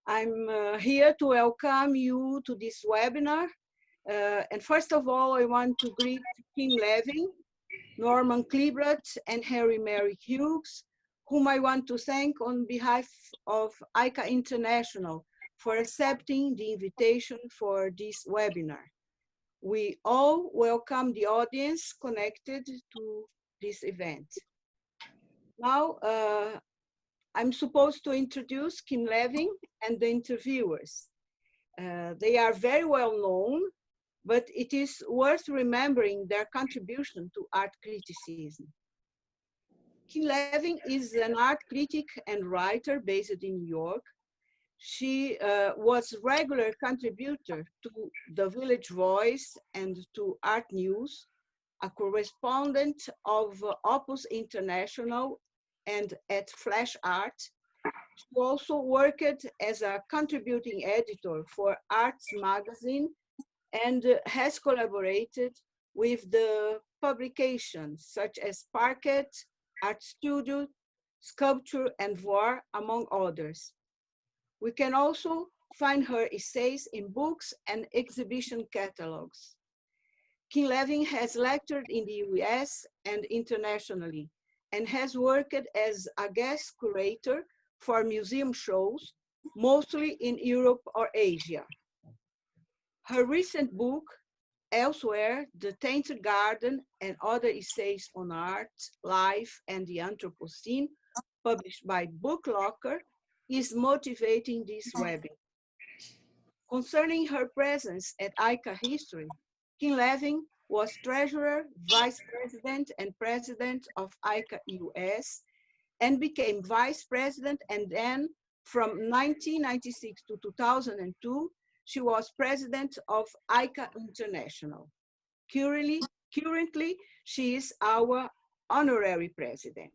I'm here to welcome you to this webinar. And first of all, I want to greet Kim Levin, Norman Kleeblatt, and Henry Meyric-Hughes, whom I want to thank on behalf of AICA International for accepting the invitation for this webinar. We all welcome the audience connected to this event. Now, I'm supposed to introduce Kim Levin and the interviewers. They are very well known, but it is worth remembering their contribution to art criticism. Kim Levin is an art critic and writer based in New York. She was a regular contributor to The Village Voice and to Art News, a correspondent of Opus International and at Flash Art. She also worked as a contributing editor for Arts Magazine and has collaborated with the publications such as Parquet, Art Studio, Sculpture, and Voir, among others. We can also find her essays in books and exhibition catalogs. Kim Levin has lectured in the US and internationally, and has worked as a guest curator for museum shows, mostly in Europe or Asia. Her recent book, Elsewhere, The Tainted Garden and Other Essays on Art, Life, and the Anthropocene, published by Booklocker, is motivating this webinar. Concerning her presence at AICA history, Kim Levin was treasurer, vice president, and president of AICA US, and became vice president, and then from 1996 to 2002, she was president of AICA International. Currently, she is our honorary president.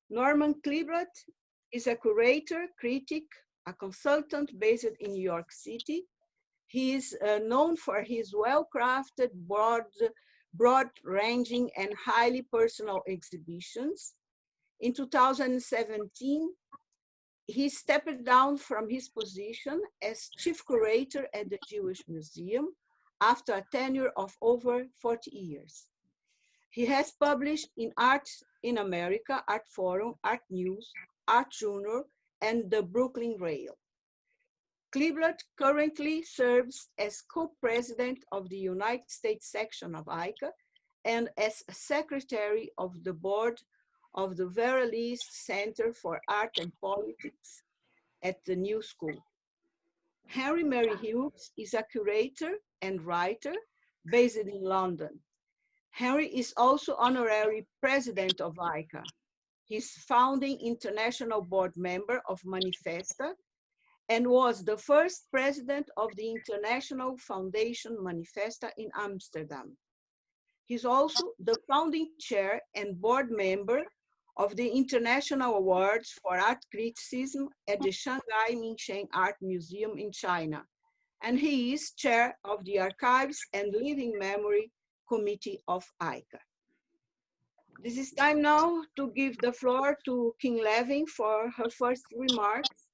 Norman Kleeblatt is a curator, critic, a consultant based in New York City. He is known for his well-crafted, broad-ranging, and highly personal exhibitions. In 2017, he stepped down from his position as chief curator at the Jewish Museum after a tenure of over 40 years. He has published in Art in America, Art Forum, Art News, Art Journal, and the Brooklyn Rail. Kleeblatt currently serves as co-president of the United States section of AICA and as secretary of the board of the Vera List Center for Art and Politics at the New School. Henry Meyric-Hughes is a curator and writer based in London. Henry is also honorary president of AICA. He's founding international board member of Manifesta and was the first president of the International Foundation Manifesta in Amsterdam. He's also the founding chair and board member of the International Awards for Art Criticism at the Shanghai Minsheng Art Museum in China. And he is chair of the Archives and Living Memory Committee of AICA. This is time now to give the floor to Kim Levin for her first remarks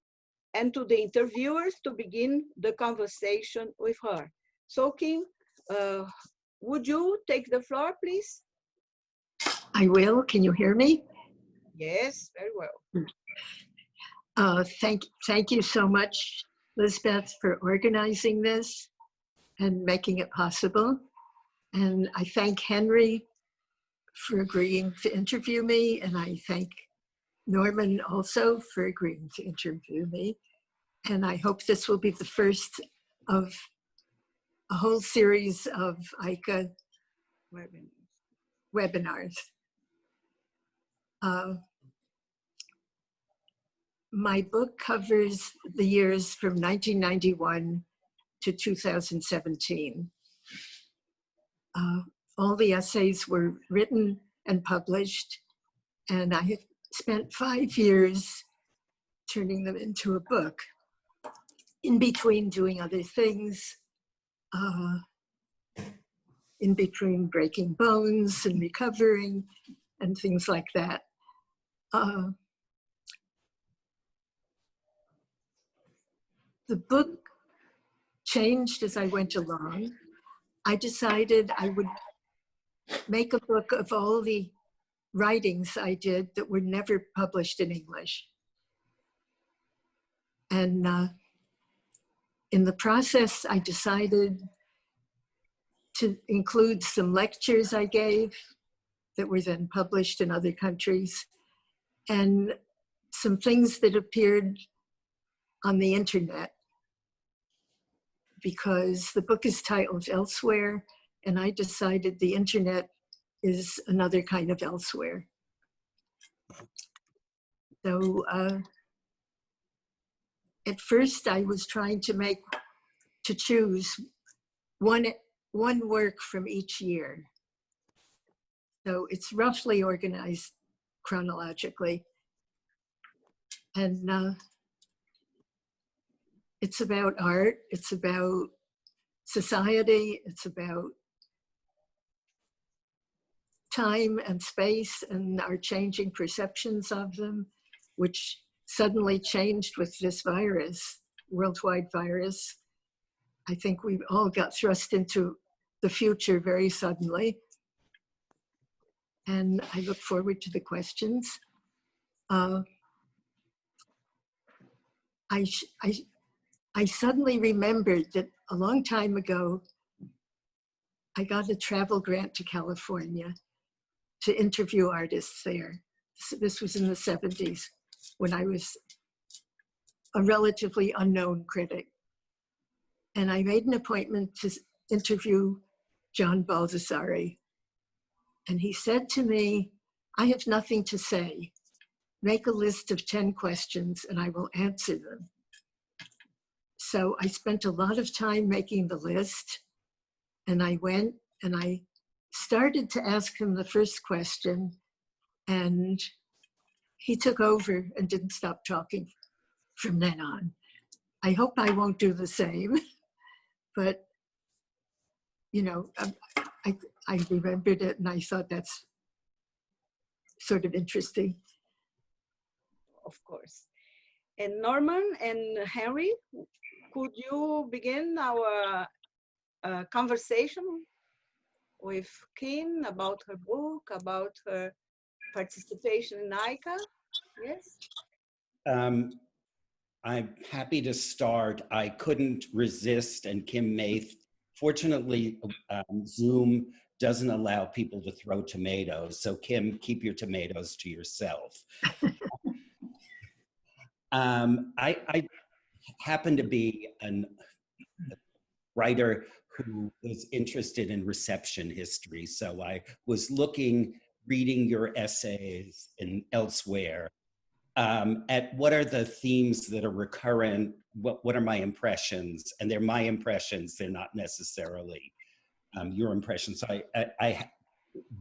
and to the interviewers to begin the conversation with her. So Kim, would you take the floor, please? I will. Can you hear me? Yes, very well. Thank you so much, Lisbeth, for organizing this and making it possible. And I thank Henry for agreeing to interview me, and I thank Norman also for agreeing to interview me. And I hope this will be the first of a whole series of AICA webinars. My book covers the years from 1991 to 2017. All the essays were written and published, and I have spent 5 years turning them into a book, in between doing other things, in between breaking bones and recovering and things like that. the book changed as I went along. I decided I would make a book of all the writings I did that were never published in English. And in the process, I decided to include some lectures I gave that were then published in other countries, and some things that appeared on the internet, because the book is titled Elsewhere, and I decided the internet is another kind of elsewhere. So at first I was trying to choose one work from each year. So it's roughly organized chronologically. And it's about art, it's about society, it's about time and space and our changing perceptions of them, which suddenly changed with this virus, worldwide virus. I think we all got thrust into the future very suddenly. And I look forward to the questions. I suddenly remembered that a long time ago, I got a travel grant to California to interview artists there. This was in the 70s when I was a relatively unknown critic. And I made an appointment to interview John Baldessari. And he said to me, I have nothing to say. Make a list of 10 questions and I will answer them. So I spent a lot of time making the list, and I went and I started to ask him the first question, and he took over and didn't stop talking from then on. I hope I won't do the same, but you know, I remembered it and I thought that's sort of interesting. Of course. And Norman and Henry, could you begin our conversation with Kim about her book, about her participation in AICA? Yes? I'm happy to start. I couldn't resist, and Kim may, fortunately, Zoom doesn't allow people to throw tomatoes. So Kim, keep your tomatoes to yourself. I happen to be a writer who is interested in reception history. So I was reading your essays and elsewhere, at what are the themes that are recurrent, what are my impressions, and they're my impressions, they're not necessarily your impressions. So I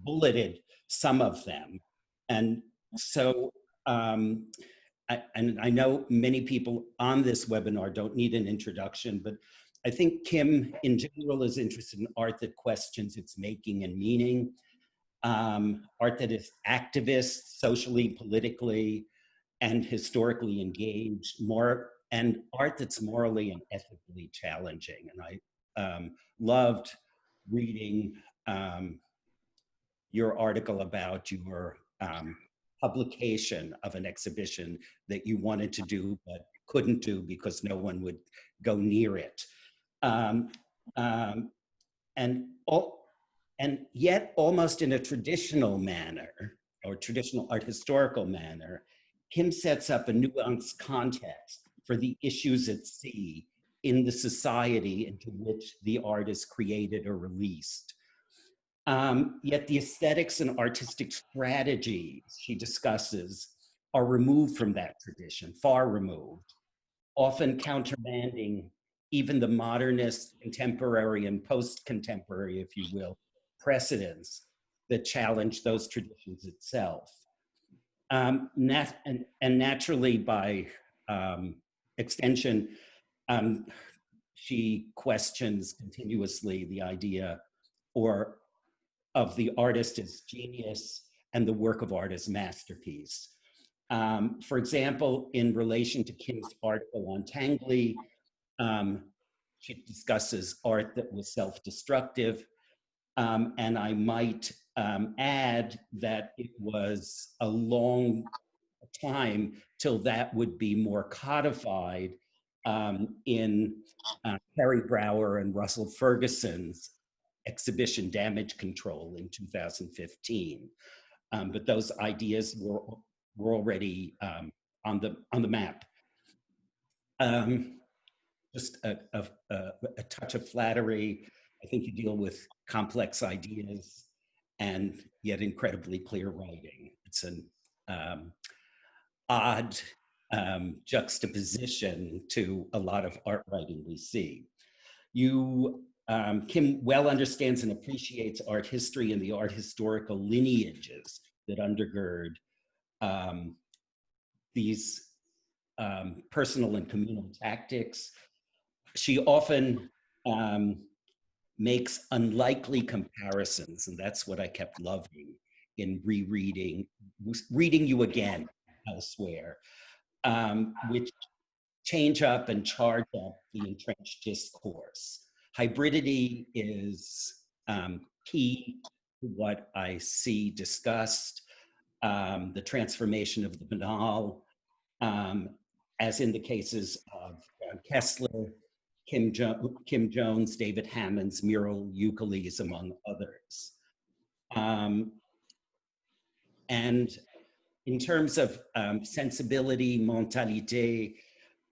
bulleted some of them. And so, and I know many people on this webinar don't need an introduction, but I think Kim in general is interested in art that questions its making and meaning, art that is activist, socially, politically, and historically engaged, and art that's morally and ethically challenging. And I loved reading your article about your publication of an exhibition that you wanted to do but couldn't do because no one would go near it. And yet almost in a traditional manner, or traditional art historical manner, Kim sets up a nuanced context for the issues at sea in the society into which the art is created or released. Yet the aesthetics and artistic strategies she discusses are removed from that tradition, far removed, often countermanding even the modernist, contemporary, and post-contemporary, if you will, precedents that challenge those traditions itself. And naturally, by extension, she questions continuously the idea of the artist as genius and the work of art as masterpiece. For example, in relation to Kim's article on Tangley, She discusses art that was self-destructive. And I might add that it was a long time till that would be more codified in Terry Brower and Russell Ferguson's exhibition Damage Control in 2015. But those ideas were already on the map. Just a touch of flattery. I think you deal with complex ideas and yet incredibly clear writing. It's an odd juxtaposition to a lot of art writing we see. Kim well understands and appreciates art history and the art historical lineages that undergird these personal and communal tactics. She often makes unlikely comparisons, and that's what I kept loving in reading you again elsewhere, which change up and charge up the entrenched discourse. Hybridity is key to what I see discussed, the transformation of the banal, as in the cases of Kessler, Kim Jones, David Hammond's mural Euclides, among others. And in terms of sensibility, mentalité,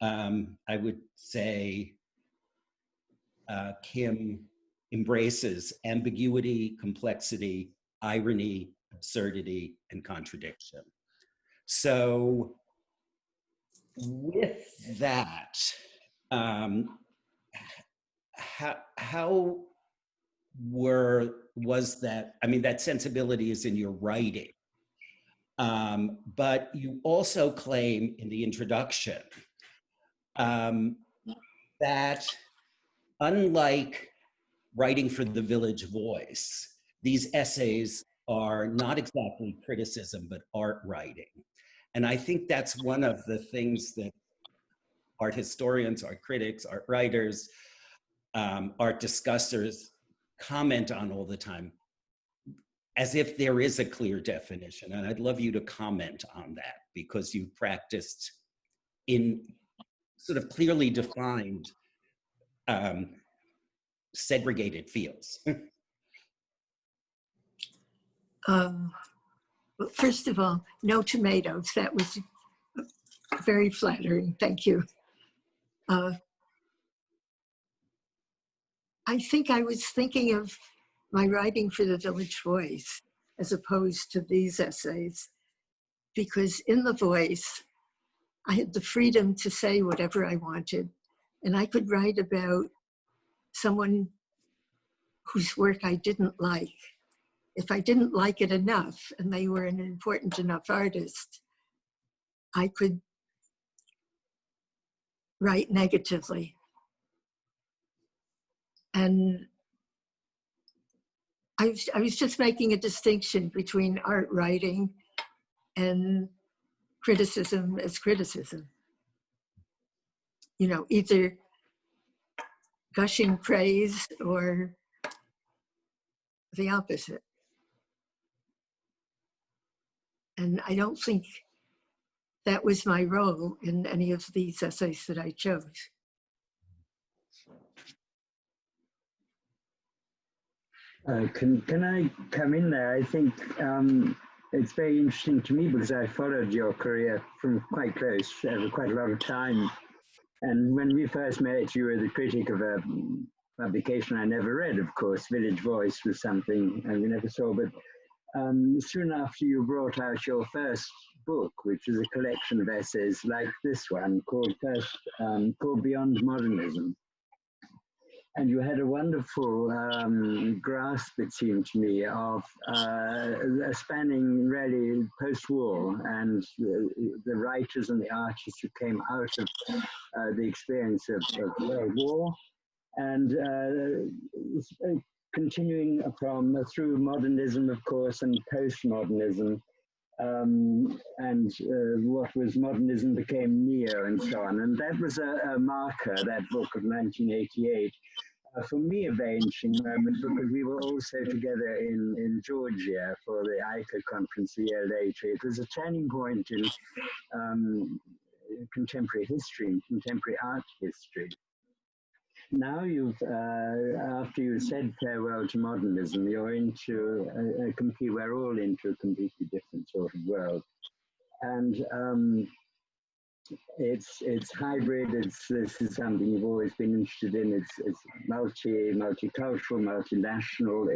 I would say Kim embraces ambiguity, complexity, irony, absurdity, and contradiction. So with that, how was that? I mean, that sensibility is in your writing, but you also claim in the introduction that unlike writing for the Village Voice, these essays are not exactly criticism, but art writing. And I think that's one of the things that art historians, art critics, art writers, art discussers comment on all the time, as if there is a clear definition. And I'd love you to comment on that, because you practiced in sort of clearly defined segregated fields. Well, first of all, no tomatoes. That was very flattering. Thank you. I think I was thinking of my writing for the Village Voice as opposed to these essays, because in the Voice, I had the freedom to say whatever I wanted, and I could write about someone whose work I didn't like. If I didn't like it enough and they were an important enough artist, I could write negatively. And I was just making a distinction between art writing and criticism as criticism. You know, either gushing praise or the opposite. And I don't think that was my role in any of these essays that I chose. Can I come in there? I think it's very interesting to me because I followed your career from quite close over quite a lot of time. And when we first met, you were the critic of a publication I never read, of course. Village Voice was something we never saw. But soon after, you brought out your first book, which is a collection of essays like this one called Beyond Modernism. And you had a wonderful grasp, it seemed to me, of spanning really post-war and the writers and the artists who came out of the experience of World War, and continuing through modernism, of course, and postmodernism. and what was modernism became neo, and so on. And that was a marker, that book of 1988, for me, a very interesting moment, because we were also together in Georgia for the AICA conference a year later. It was a turning point in contemporary history and contemporary art history. Now you've, after you said farewell to modernism, you're into we're all into a completely different sort of world. And it's hybrid. This is something you've always been interested in. It's multicultural, multinational.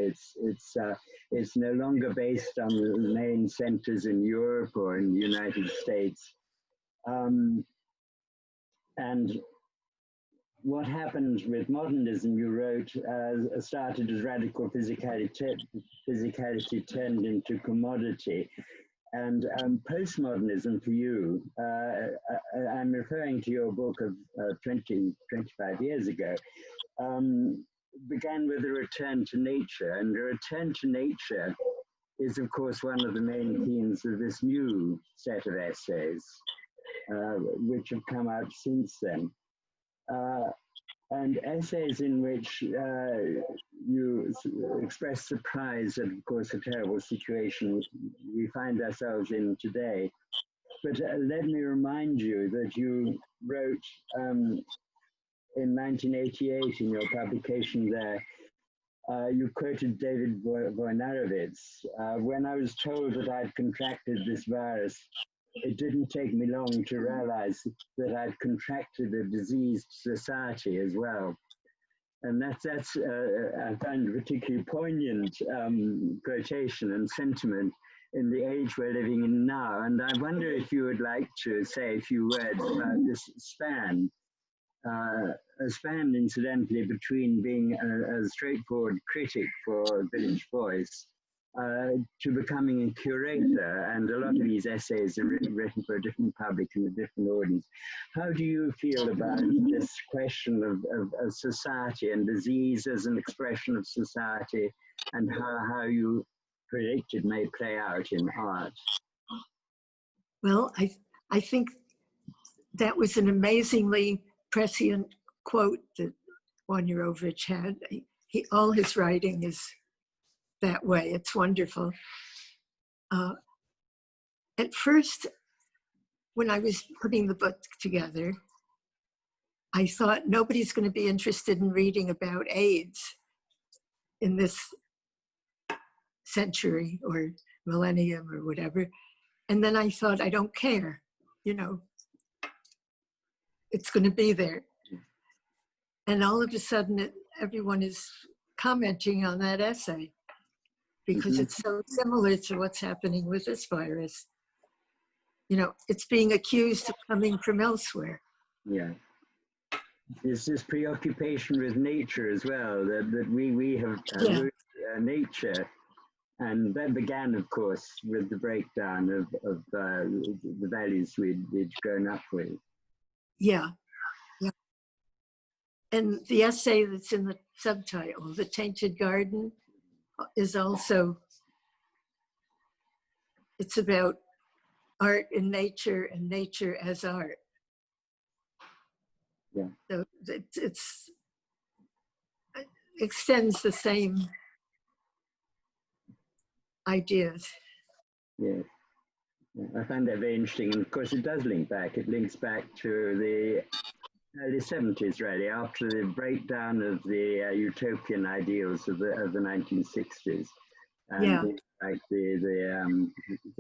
It's no longer based on the main centers in Europe or in the United States. And what happened with modernism, you wrote, started as radical physicality turned into commodity. And postmodernism for you, I'm referring to your book of 25 years ago, began with a return to nature. And the return to nature is, of course, one of the main themes of this new set of essays, which have come out since then. And essays in which you express surprise at, of course, a terrible situation we find ourselves in today. But let me remind you that you wrote in 1988 in your publication there, you quoted David Wojnarowicz, when I was told that I'd contracted this virus, it didn't take me long to realize that I'd contracted a diseased society as well. And that's I find a particularly poignant quotation and sentiment in the age we're living in now. And I wonder if you would like to say a few words about this span, a span, incidentally, between being a straightforward critic for Village Voice to becoming a curator, and a lot of these essays are written for a different public and a different audience. How do you feel about this question of society and disease as an expression of society, and how you predict it may play out in art? Well, I think that was an amazingly prescient quote that Wojnarowicz had. All his writing is that way. It's wonderful. At first, when I was putting the book together, I thought nobody's going to be interested in reading about AIDS in this century or millennium or whatever. And then I thought, I don't care, you know, it's going to be there. And all of a sudden, everyone is commenting on that essay, because it's so similar to what's happening with this virus. You know, it's being accused of coming from elsewhere. Yeah. There's this preoccupation with nature as well, that we have nature. And that began, of course, with the breakdown of the values we'd grown up with. Yeah. Yeah. And the essay that's in the subtitle, The Tainted Garden, is also, it's about art in nature and nature as art. Yeah. So it extends the same ideas. Yeah. I find that very interesting. And of course, it does link back. It links back to the early 70s, really, after the breakdown of the utopian ideals of the 1960s. And Yeah. like the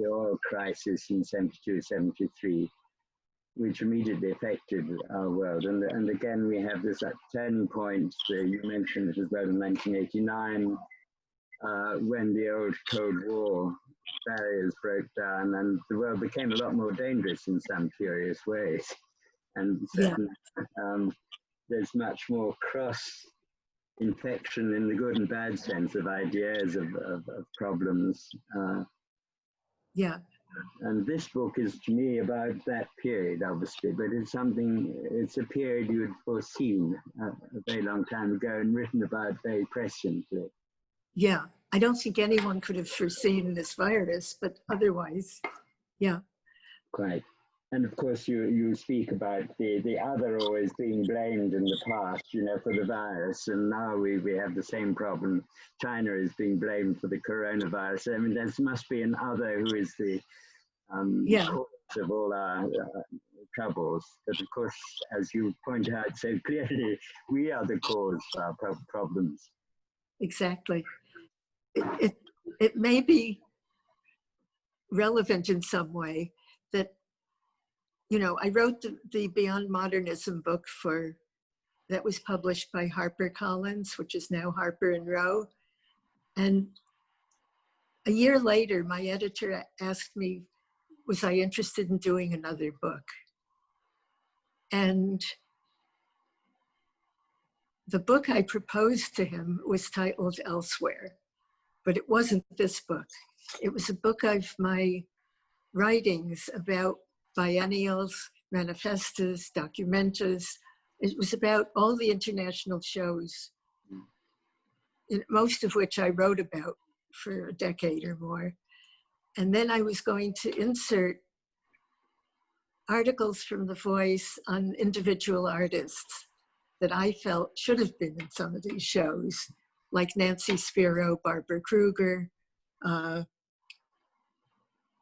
oil crisis in 72, 73, which immediately affected our world. And again, we have this turning point, you mentioned it as well, in 1989, when the old Cold War barriers broke down and the world became a lot more dangerous in some curious ways. And certainly, there's much more cross-infection in the good and bad sense of ideas, of problems. Yeah. And this book is, to me, about that period, obviously, but it's a period you had foreseen a very long time ago and written about very presciently. Yeah, I don't think anyone could have foreseen this virus, but otherwise, yeah. Quite. And of course, you speak about the other always being blamed in the past, you know, for the virus. And now we have the same problem. China is being blamed for the coronavirus. I mean, there must be an other who is the cause of all our troubles. But of course, as you point out so clearly, we are the cause of our problems. Exactly. It may be relevant in some way that, you know, I wrote the Beyond Modernism book that was published by HarperCollins, which is now Harper and Row. And a year later, my editor asked me, was I interested in doing another book? And the book I proposed to him was titled Elsewhere, but it wasn't this book. It was a book of my writings about biennials, manifestos, documentas. It was about all the international shows, most of which I wrote about for a decade or more. And then I was going to insert articles from The Voice on individual artists that I felt should have been in some of these shows, like Nancy Spiro, Barbara Kruger,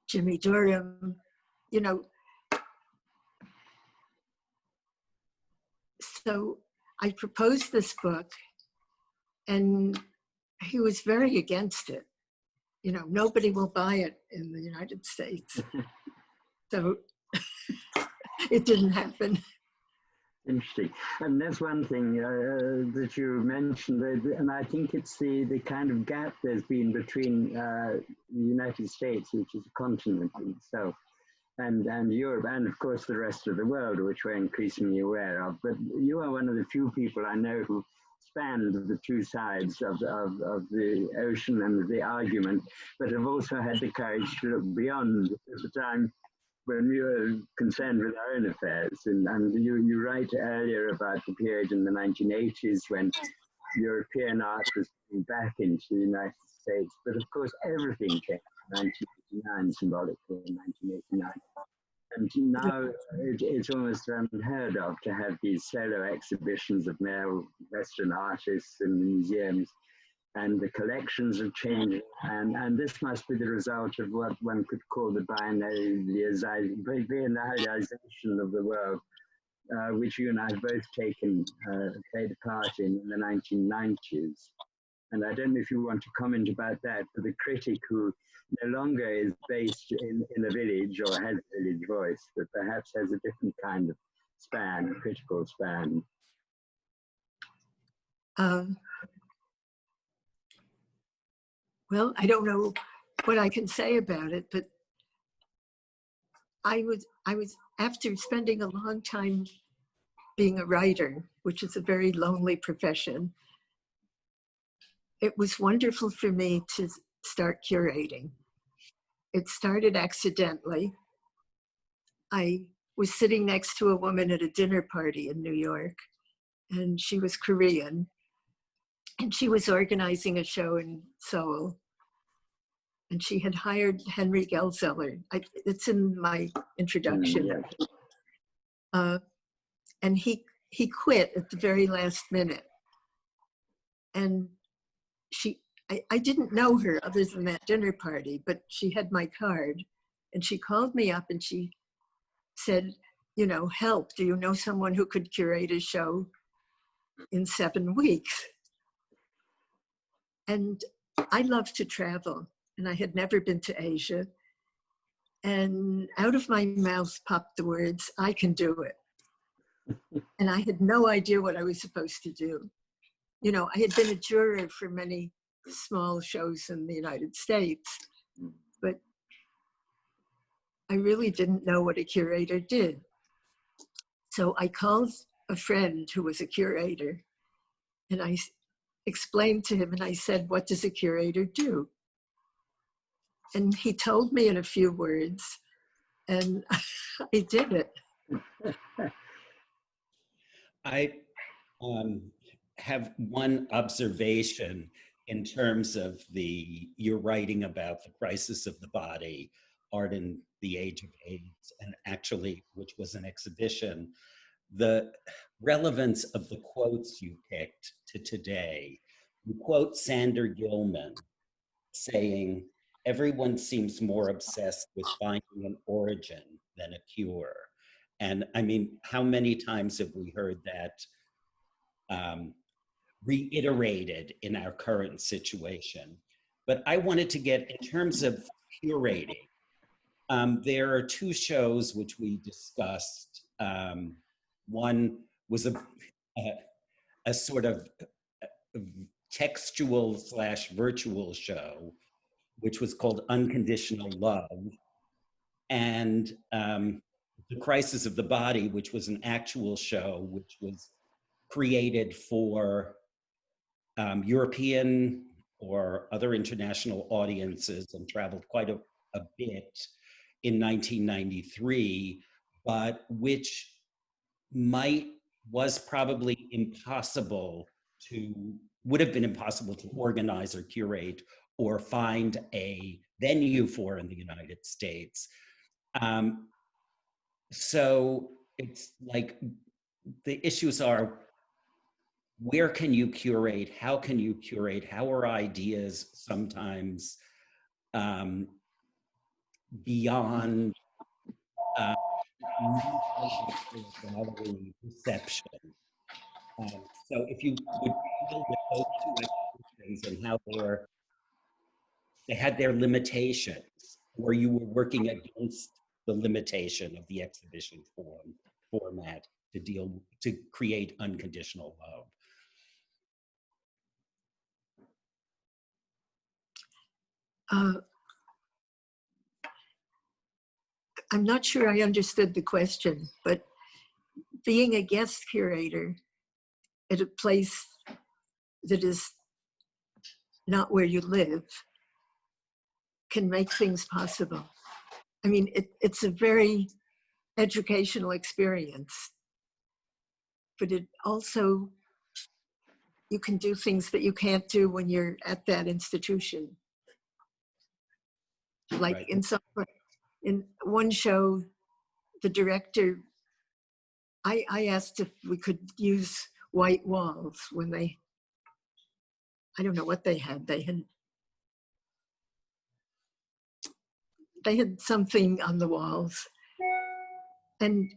Jimmy Durham, you know. So I proposed this book, and he was very against it. You know, nobody will buy it in the United States. So it didn't happen. Interesting. And that's one thing that you mentioned, and I think it's the kind of gap there's been between the United States, which is a continent in itself, and Europe, and of course the rest of the world, which we're increasingly aware of. But you are one of the few people I know who spanned the two sides of the ocean and the argument, but have also had the courage to look beyond the time when we were concerned with our own affairs. And you write earlier about the period in the 1980s when European art was coming back into the United States. But of course, everything came in 1989, symbolically in 1989. And now it's almost unheard of to have these solo exhibitions of male Western artists in museums. And the collections have changed, and this must be the result of what one could call the biennalization of the world, which you and I have both played a part in the 1990s. And I don't know if you want to comment about that, for the Critic, who no longer is based in a village or has a village voice, but perhaps has a different kind of span, critical span. Well, I don't know what I can say about it, but I was after spending a long time being a writer, which is a very lonely profession, it was wonderful for me to start curating. It started accidentally. I was sitting next to a woman at a dinner party in New York, and she was Korean, and she was organizing a show in Seoul. And she had hired Henry Gelzeller. It's in my introduction. And he quit at the very last minute. And I didn't know her other than that dinner party, but she had my card. And she called me up and she said, you know, help, do you know someone who could curate a show in 7 weeks? And I love to travel, and I had never been to Asia. And out of my mouth popped the words, I can do it. And I had no idea what I was supposed to do. You know, I had been a juror for many small shows in the United States, but I really didn't know what a curator did. So I called a friend who was a curator, and I explained to him, and I said, what does a curator do? And he told me in a few words, and I did it. I have one observation in terms of you're writing about the crisis of the body, art in the age of AIDS, and actually, which was an exhibition, the relevance of the quotes you picked to today. You quote Sander Gilman saying, "Everyone seems more obsessed with finding an origin than a cure." And I mean, how many times have we heard that reiterated in our current situation? But I wanted to get, in terms of curating, there are two shows which we discussed. One was a sort of textual / virtual show, which was called Unconditional Love, and The Crisis of the Body, which was an actual show, which was created for European or other international audiences and traveled quite a bit in 1993, but which was probably would have been impossible to organize or curate or find a venue for in the United States. So it's like the issues are, where can you curate? How can you curate? How are ideas sometimes beyond perception? So if you would deal with those two exhibitions and how they had their limitations, or you were working against the limitation of the exhibition format to create Unconditional Love. I'm not sure I understood the question, but being a guest curator at a place that is not where you live can make things possible. I mean, it's a very educational experience, but it also, you can do things that you can't do when you're at that institution. Like right. In one show, the director, I asked if we could use white walls when I don't know what they had. They had something on the walls. And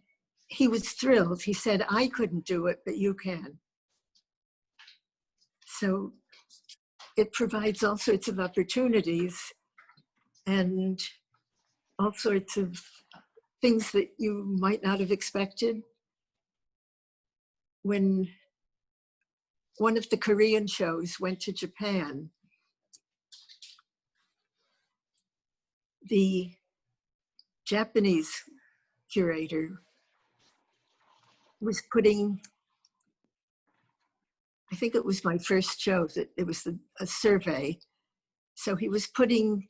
he was thrilled. He said, "I couldn't do it, but you can." So it provides all sorts of opportunities and all sorts of things that you might not have expected. When one of the Korean shows went to Japan, the Japanese curator was putting, I think it was my first show, that it was a survey. So he was putting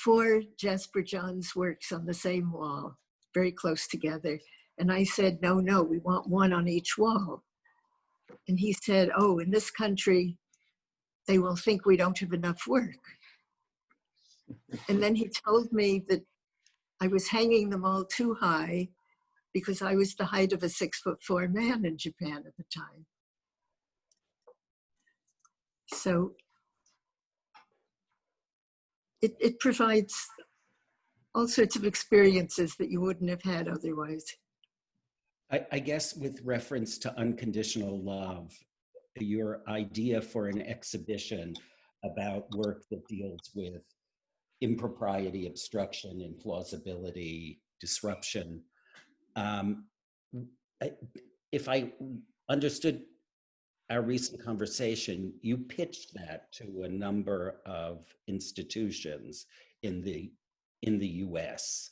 4 Jasper Johns works on the same wall, very close together. And I said, no, we want one on each wall. And he said, "Oh, in this country, they will think we don't have enough work." And then he told me that I was hanging them all too high because I was the height of a 6'4" man in Japan at the time. So it provides all sorts of experiences that you wouldn't have had otherwise. I guess with reference to Unconditional Love, your idea for an exhibition about work that deals with impropriety, obstruction, implausibility, disruption. If I understood our recent conversation, you pitched that to a number of institutions in the US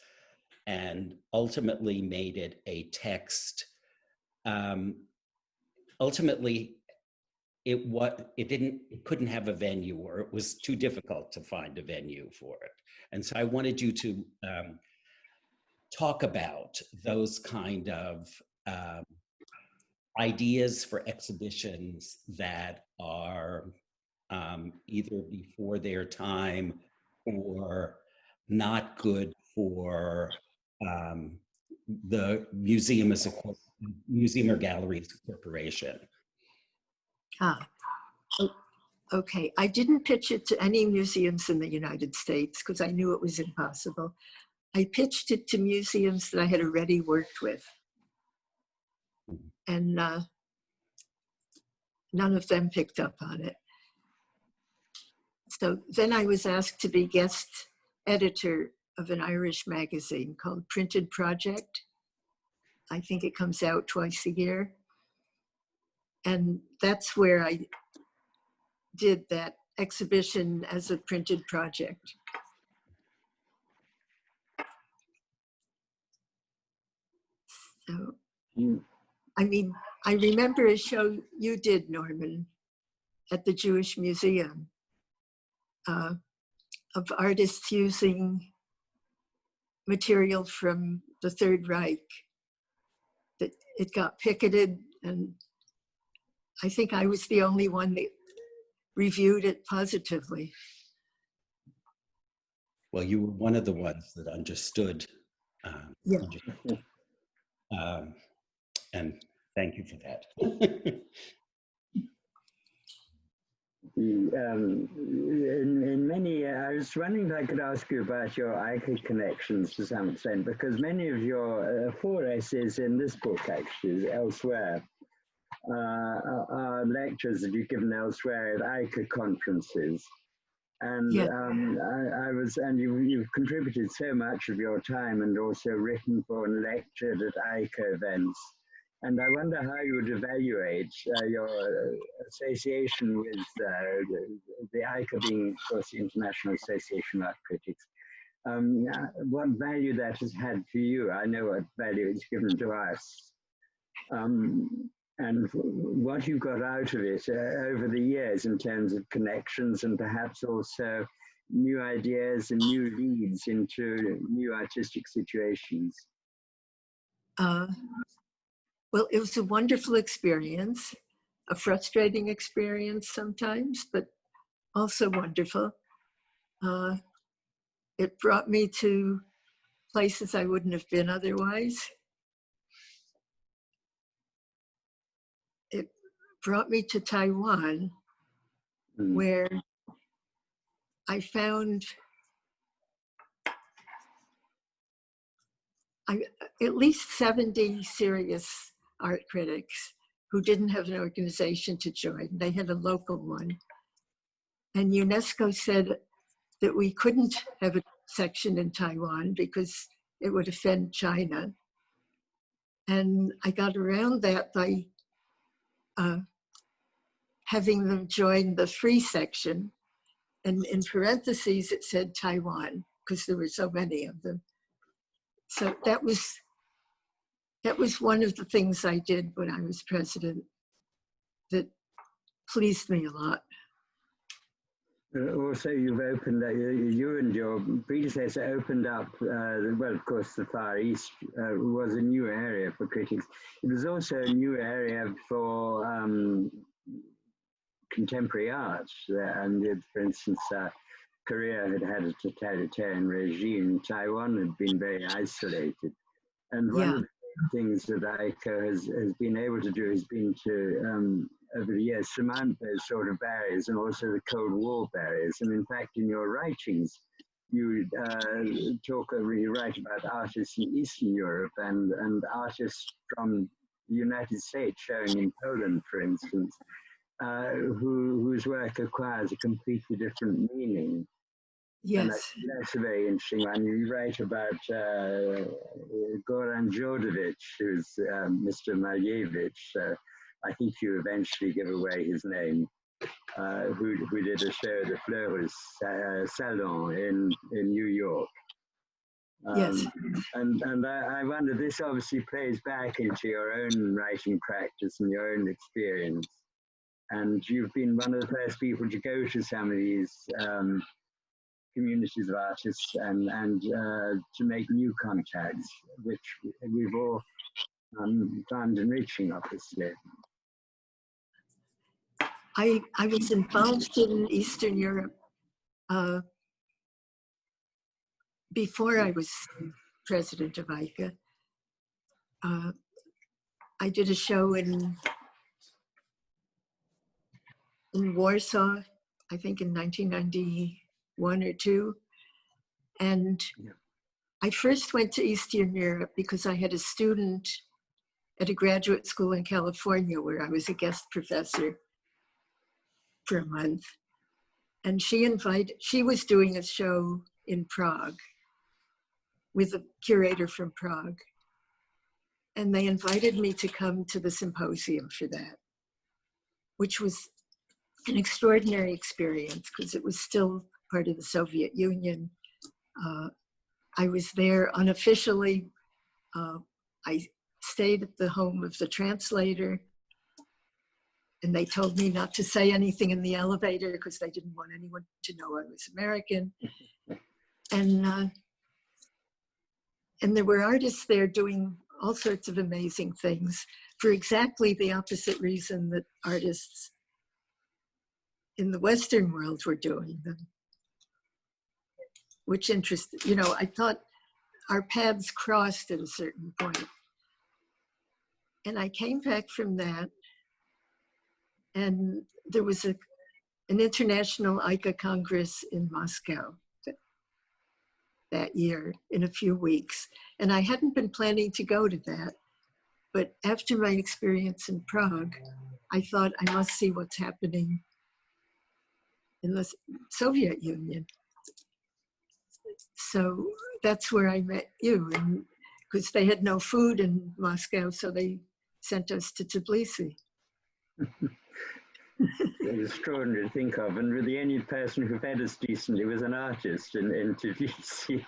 and ultimately made it a text. Ultimately, it couldn't have a venue, or it was too difficult to find a venue for it. And so I wanted you to talk about those kind of ideas for exhibitions that are either before their time or not good for the museum as a museum or gallery as a corporation. Ah, okay. I didn't pitch it to any museums in the United States because I knew it was impossible. I pitched it to museums that I had already worked with. And none of them picked up on it. So then I was asked to be guest editor of an Irish magazine called Printed Project. I think it comes out twice a year. And that's where I did that exhibition as a printed project. So, I mean, I remember a show you did, Norman, at the Jewish Museum of artists using material from the Third Reich. That it got picketed, and I think I was the only one that reviewed it positively. Well, you were one of the ones that understood. Yeah. And thank you for that. In many, I was wondering if I could ask you about your AICA connections to some extent, because many of your 4 essays in this book, actually, elsewhere, are lectures that you've given elsewhere at AICA conferences. And yeah. You've contributed so much of your time and also written for and lectured at AICA events. And I wonder how you would evaluate your association with the AICA being, of course, the International Association of Art Critics. What value that has had for you. I know what value it's given to us. And what you got out of it over the years in terms of connections and perhaps also new ideas and new leads into new artistic situations. Well, it was a wonderful experience, a frustrating experience sometimes, but also wonderful. It brought me to places I wouldn't have been otherwise. It brought me to Taiwan, where I found at least 70 serious art critics who didn't have an organization to join. They had a local one. And UNESCO said that we couldn't have a section in Taiwan because it would offend China. And I got around that by having them join the free section. And in parentheses, it said Taiwan, because there were so many of them. So that was one of the things I did when I was president that pleased me a lot. Also, you've opened, you and your predecessor opened up, well, of course, the Far East was a new area for critics. It was also a new area for contemporary art. And for instance, Korea had a totalitarian regime. Taiwan had been very isolated. And one of the things that AICA has been able to do has been to, over the years, surmount those sort of barriers and also the Cold War barriers. And in fact, in your writings, you write about artists in Eastern Europe and artists from the United States, showing in Poland, for instance, whose work acquires a completely different meaning. Yes. And that's a very interesting one. You write about Goran Djordjevic, who's Mr. Malevich. I think you eventually give away his name, who did a show, the Fleurs Salon in New York. Yes. And I wonder, this obviously plays back into your own writing practice and your own experience. And you've been one of the first people to go to some of these communities of artists and to make new contacts, which we've all found enriching, obviously. I was involved in Eastern Europe before I was president of AICA. I did a show in Warsaw, I think in 1991 or 2. And I first went to Eastern Europe because I had a student at a graduate school in California where I was a guest professor for a month. And she was doing a show in Prague with a curator from Prague. And they invited me to come to the symposium for that, which was an extraordinary experience because it was still part of the Soviet Union. I was there unofficially. I stayed at the home of the translator, and they told me not to say anything in the elevator because they didn't want anyone to know I was American. And there were artists there doing all sorts of amazing things for exactly the opposite reason that artists in the Western world were doing them, which interested, I thought our paths crossed at a certain point. And I came back from that, and there was an international AICA Congress in Moscow that year in a few weeks. And I hadn't been planning to go to that, but after my experience in Prague, I thought I must see what's happening in the Soviet Union. So that's where I met you, because they had no food in Moscow, so they sent us to Tbilisi. It's extraordinary to think of, and the only person who fed us decently was an artist in Tbilisi.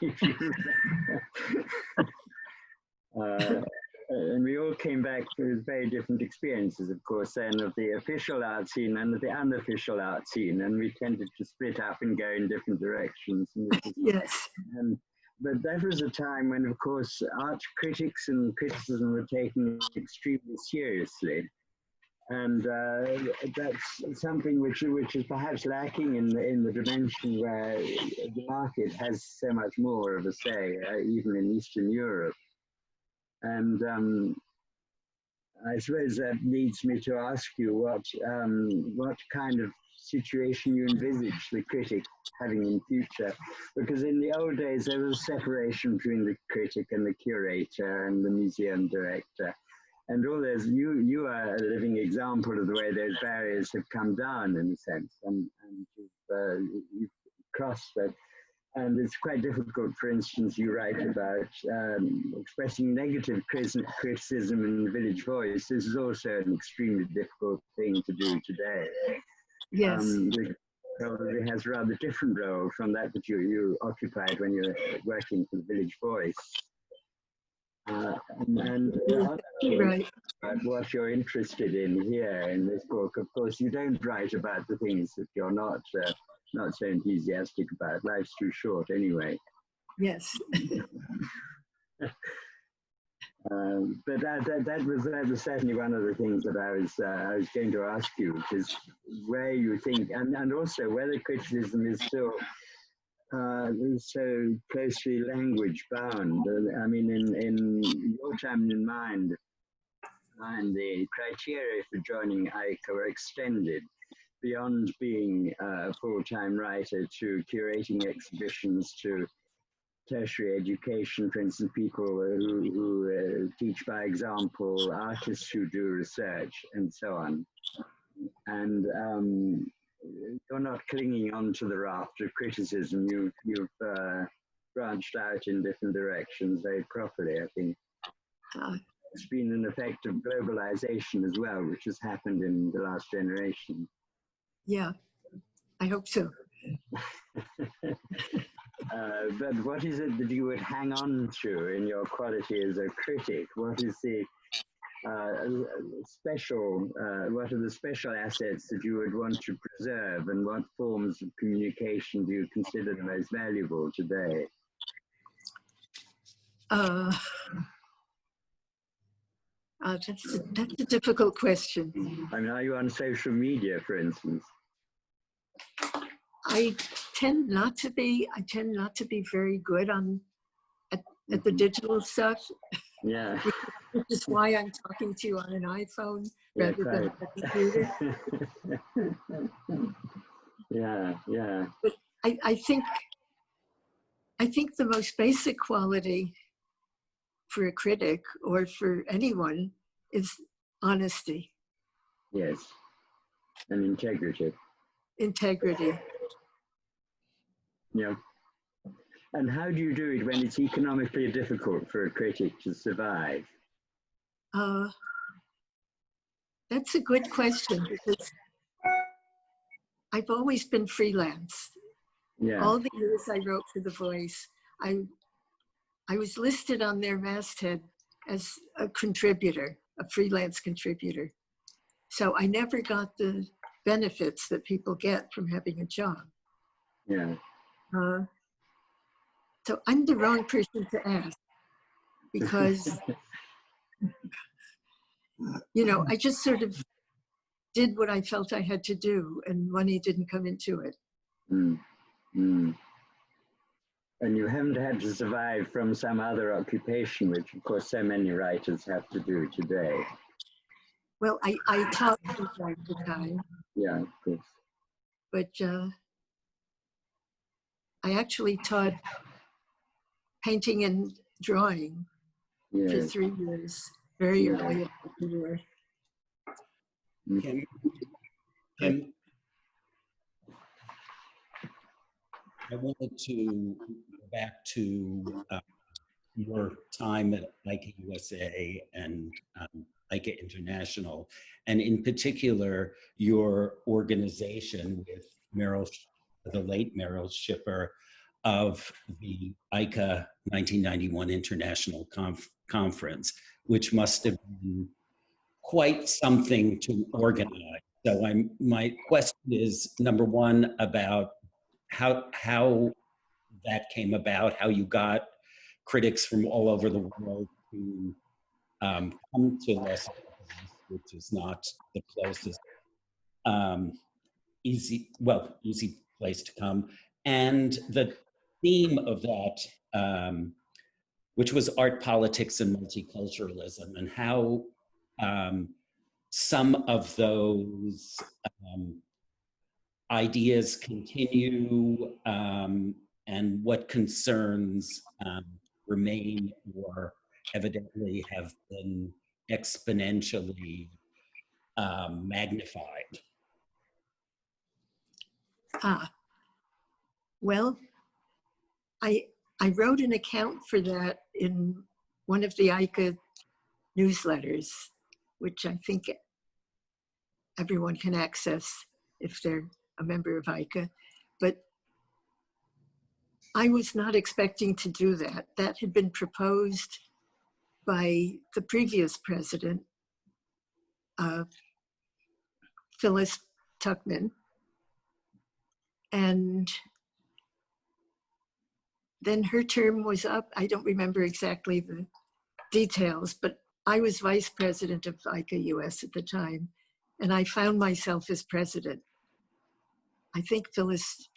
And we all came back with very different experiences, of course, then of the official art scene and of the unofficial art scene, and we tended to split up and go in different directions. Yes. But that was a time when, of course, art critics and criticism were taken extremely seriously. And that's something which is perhaps lacking in the dimension where the market has so much more of a say, even in Eastern Europe. And I suppose that leads me to ask you what kind of situation you envisage the critic having in future, because in the old days there was separation between the critic and the curator and the museum director. And all those, you are a living example of the way those barriers have come down, in a sense, and you've crossed that. And it's quite difficult, for instance, you write about expressing negative criticism in the Village Voice. This is also an extremely difficult thing to do today. Yes. It probably has a rather different role from that you occupied when you were working for the Village Voice. Right. What you're interested in here in this book, of course, you don't write about the things that you're not so enthusiastic about. Life's too short anyway. Yes. But that was certainly one of the things that I was going to ask you, which is where you think, and also whether criticism is still so closely language bound. I mean, in your time in mind, and the criteria for joining AICA were extended beyond being a full-time writer to curating exhibitions, to tertiary education, for instance, people who teach by example, artists who do research, and so on. And you're not clinging onto the raft of criticism. You've branched out in different directions very properly, I think. It's been an effect of globalization as well, which has happened in the last generation. Yeah, I hope so. But what is it that you would hang on to in your quality as a critic? What is the what are the special assets that you would want to preserve, and what forms of communication do you consider the most valuable today? That's a difficult question. I mean, are you on social media, for instance? I tend not to be. I tend not to be very good at the digital stuff. Yeah. Which is why I'm talking to you on an iPhone rather than a computer. Yeah. But I think the most basic quality for a critic or for anyone is honesty. Yes. And integrity. Integrity. Yeah. And how do you do it when it's economically difficult for a critic to survive? That's a good question because I've always been freelance. Yeah. All the years I wrote for The Voice, I was listed on their masthead as a contributor, a freelance contributor. So I never got the benefits that people get from having a job. Yeah. So I'm the wrong person to ask because, you know, I just sort of did what I felt I had to do and money didn't come into it. And you haven't had to survive from some other occupation, which of course so many writers have to do today. Well, I taught from time to time. Yeah, of course. But I actually taught painting and drawing for 3 years, very early in my career. Kim, I wanted to go back to your time at AICA USA and AICA International, and in particular, your organization with the late Meryl Schipper of the AICA 1991 International Conference, which must have been quite something to organize. So my question is, number one, about how that came about, how you got critics from all over the world to come to Los Angeles, which is not the closest easy place to come, and the theme of that, which was art, politics, and multiculturalism, and how some of those ideas continue, and what concerns remain or evidently have been exponentially magnified. Well, I wrote an account for that in one of the AICA newsletters, which I think everyone can access if they're a member of AICA. But I was not expecting to do that. That had been proposed by the previous president, Phyllis Tuckman. And then her term was up. I don't remember exactly the details, but I was vice president of AICA US at the time, and I found myself as president. I think Phyllis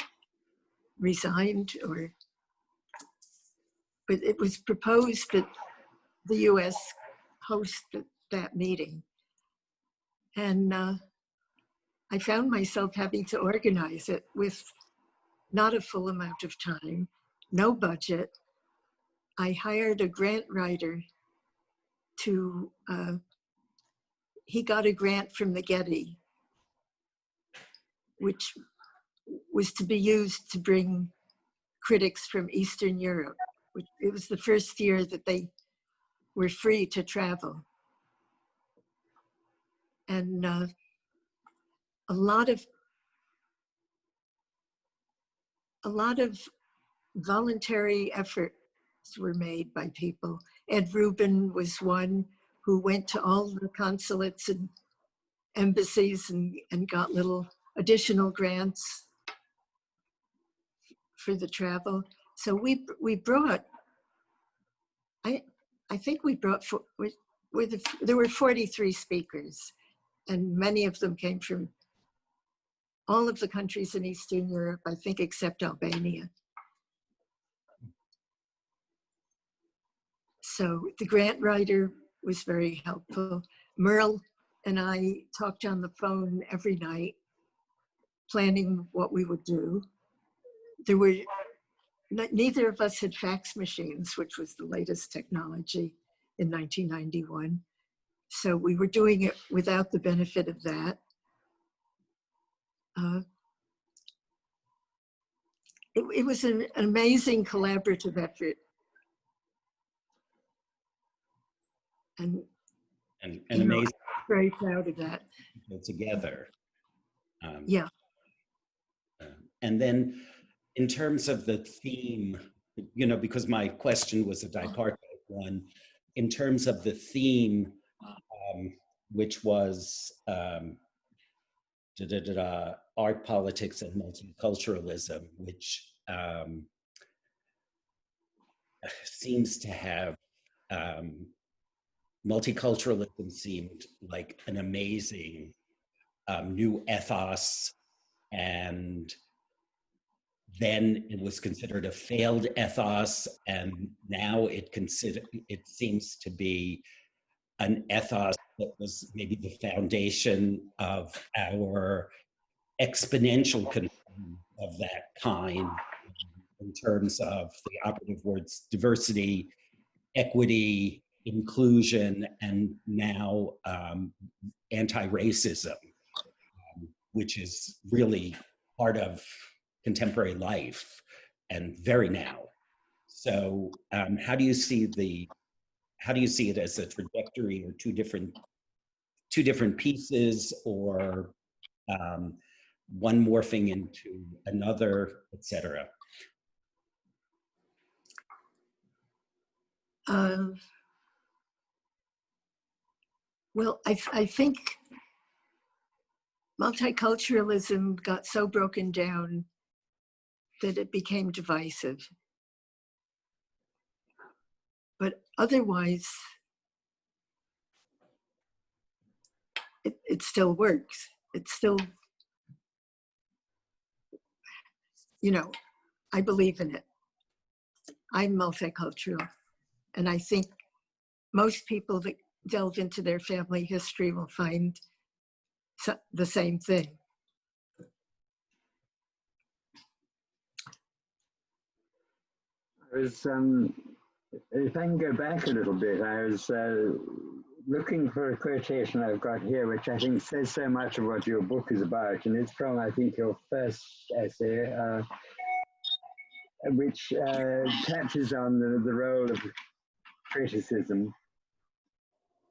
resigned, but it was proposed that the US host that meeting. And I found myself having to organize it with not a full amount of time, no budget. I hired a grant writer to, he got a grant from the Getty, which was to be used to bring critics from Eastern Europe. It was the first year that they were free to travel. And a lot of voluntary efforts were made by people. Ed Rubin was one who went to all the consulates and embassies and got little additional grants for the travel. So we brought, I think we brought there were 43 speakers, and many of them came from all of the countries in Eastern Europe, I think, except Albania. So the grant writer was very helpful. Merle and I talked on the phone every night, planning what we would do. Neither of us had fax machines, which was the latest technology in 1991. So we were doing it without the benefit of that. It was an amazing collaborative effort. And amazing. I'm very proud of that. Together. Yeah. And then in terms of the theme, you know, because my question was a bipartite one, in terms of the theme, which was art, politics, and multiculturalism, which seems to have, multiculturalism seemed like an amazing new ethos, and then it was considered a failed ethos, and now it seems to be an ethos that was maybe the foundation of our exponential concern of that kind in terms of the operative words diversity, equity, inclusion, and now anti-racism, which is really part of contemporary life and very now. So how do you see it as a trajectory, or two different pieces, or one morphing into another, etc.? Well, I think multiculturalism got so broken down that it became divisive. But otherwise, it still works. It's still, you know, I believe in it. I'm multicultural. And I think most people that delve into their family history will find the same thing. I was, if I can go back a little bit, I was looking for a quotation I've got here, which I think says so much of what your book is about, and it's from, I think, your first essay, which touches on the role of criticism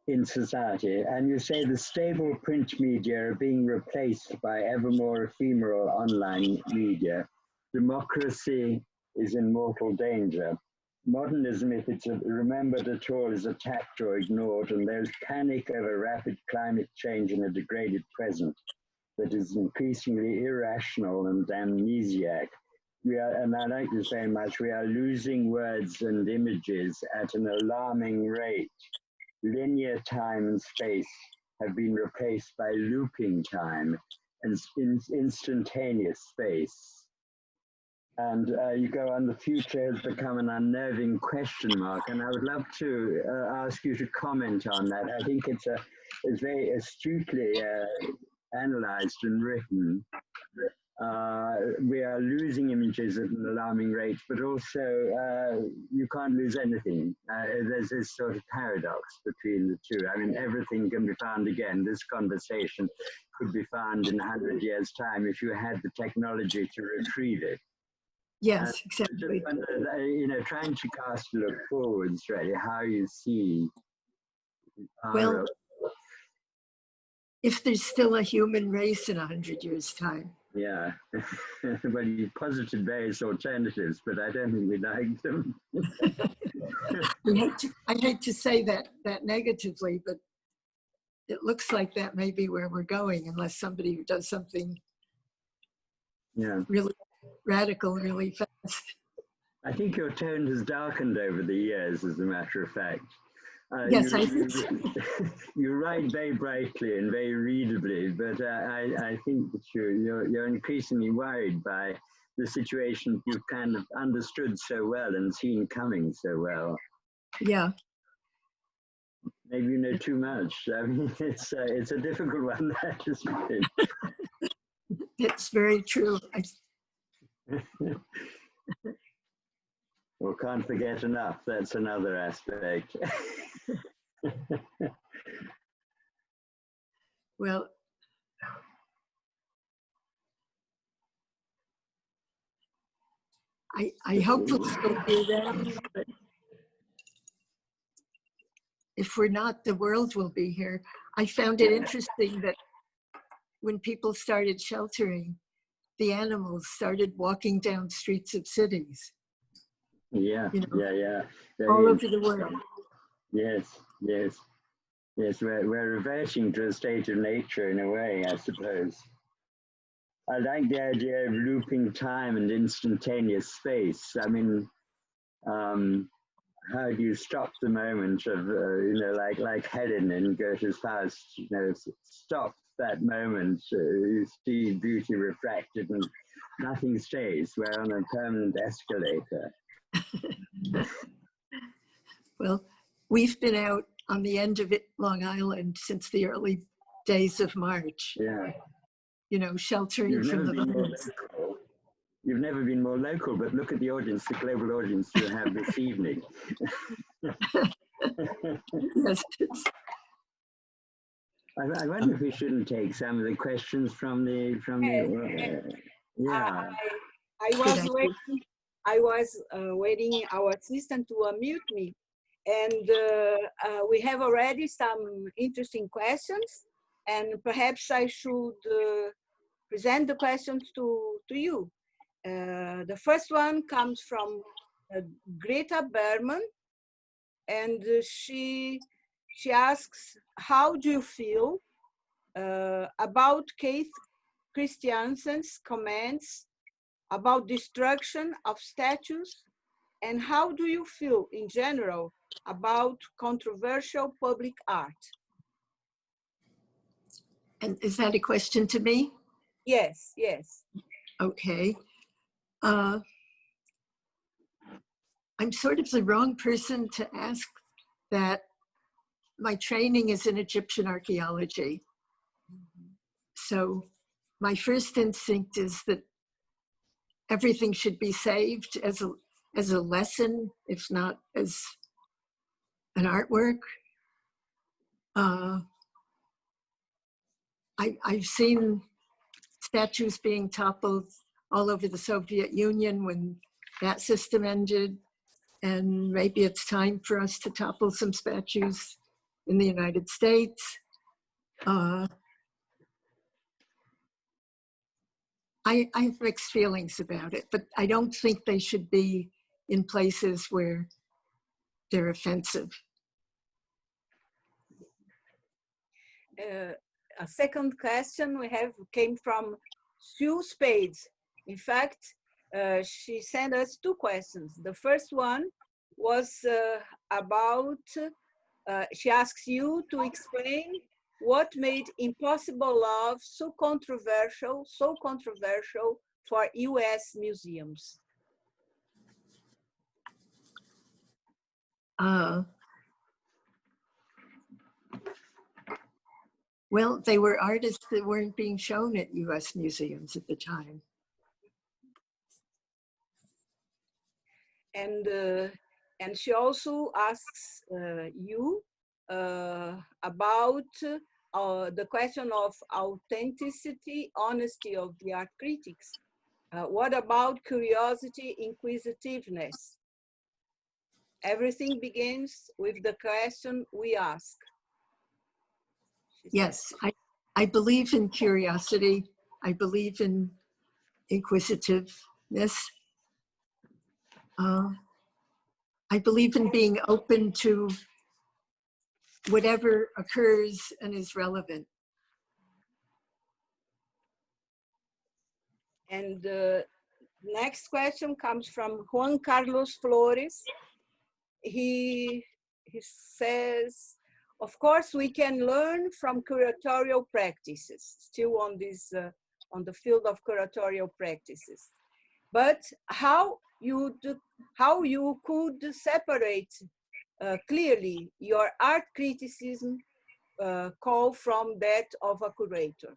in society. And you say the stable print media are being replaced by ever more ephemeral online media. Democracy is in mortal danger. Modernism, if it's remembered at all, is attacked or ignored, and there's panic over rapid climate change in a degraded present that is increasingly irrational and amnesiac. And I like this very much, we are losing words and images at an alarming rate. Linear time and space have been replaced by looping time and instantaneous space. And you go on, the future has become an unnerving question mark. And I would love to ask you to comment on that. I think it's very astutely analyzed and written. We are losing images at an alarming rate, but also you can't lose anything. There's this sort of paradox between the two. I mean, everything can be found again. This conversation could be found in 100 years' time if you had the technology to retrieve it. Yes, exactly. You know, trying to cast a look forwards, really, how you see. Well, if there's still a human race in 100 years' time. Yeah, well, you posited various alternatives, but I don't think we like them. I hate to say that negatively, but it looks like that may be where we're going, unless somebody does something really radical really fast. I think your tone has darkened over the years, as a matter of fact. Yes, you write very brightly and very readably, but I think that you're increasingly worried by the situation you've kind of understood so well and seen coming so well. Yeah. Maybe you know too much. I mean, it's a difficult one, that is right. It's very true. Well, can't forget enough. That's another aspect. Well, I hope we'll still be around, but if we're not, the world will be here. I found it interesting that when people started sheltering, the animals started walking down streets of cities. Yeah, you know, yeah. all over the world. Yes. We're reverting to a state of nature in a way, I suppose. I like the idea of looping time and instantaneous space. I mean, how do you stop the moment of, like Helen in Goethe's Faust, stop that moment. You see beauty refracted and nothing stays. We're on a permanent escalator. Well, we've been out on the end of Long Island since the early days of March. Yeah. Sheltering from the elements. You've never been more local, but look at the audience, the global audience you have this evening. Yes. I wonder if we shouldn't take some of the questions from the yeah. I was waiting our assistant to unmute me, and we have already some interesting questions, and perhaps I should present the questions to you. The first one comes from Greta Berman, and she asks, how do you feel about Keith Christiansen's comments about destruction of statues, and how do you feel in general about controversial public art? And is that a question to me? Yes. Okay. I'm sort of the wrong person to ask that. My training is in Egyptian archaeology. So my first instinct is that everything should be saved as a lesson, if not as an artwork. I've seen statues being toppled all over the Soviet Union when that system ended, and maybe it's time for us to topple some statues in the United States. I have mixed feelings about it, but I don't think they should be in places where they're offensive. A second question we have came from Sue Spades. In fact, she sent us two questions. The first one was about, she asks you to explain what made Impossible Love so controversial for US museums. Well, they were artists that weren't being shown at US museums at the time. And she also asks you about the question of authenticity, honesty of the art critics. What about curiosity, inquisitiveness? Everything begins with the question we ask. Yes, I believe in curiosity. I believe in inquisitiveness. I believe in being open to whatever occurs and is relevant. And the next question comes from Juan Carlos Flores. He he says, of course, we can learn from curatorial practices, still on this, on the field of curatorial practices. But how you could separate clearly your art criticism call from that of a curator?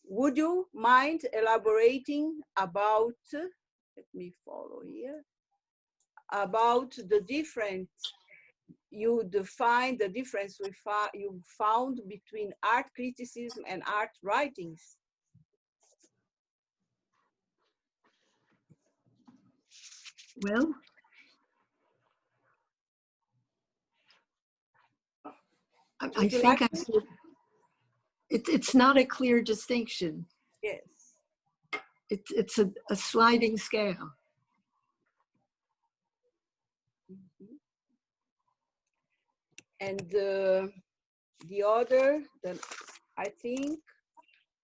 Would you mind elaborating about, let me follow here, about the different, you define the difference you found between art criticism and art writings? Well, I think it's not a clear distinction. Yes. It's a sliding scale. Mm-hmm. And the other, I think,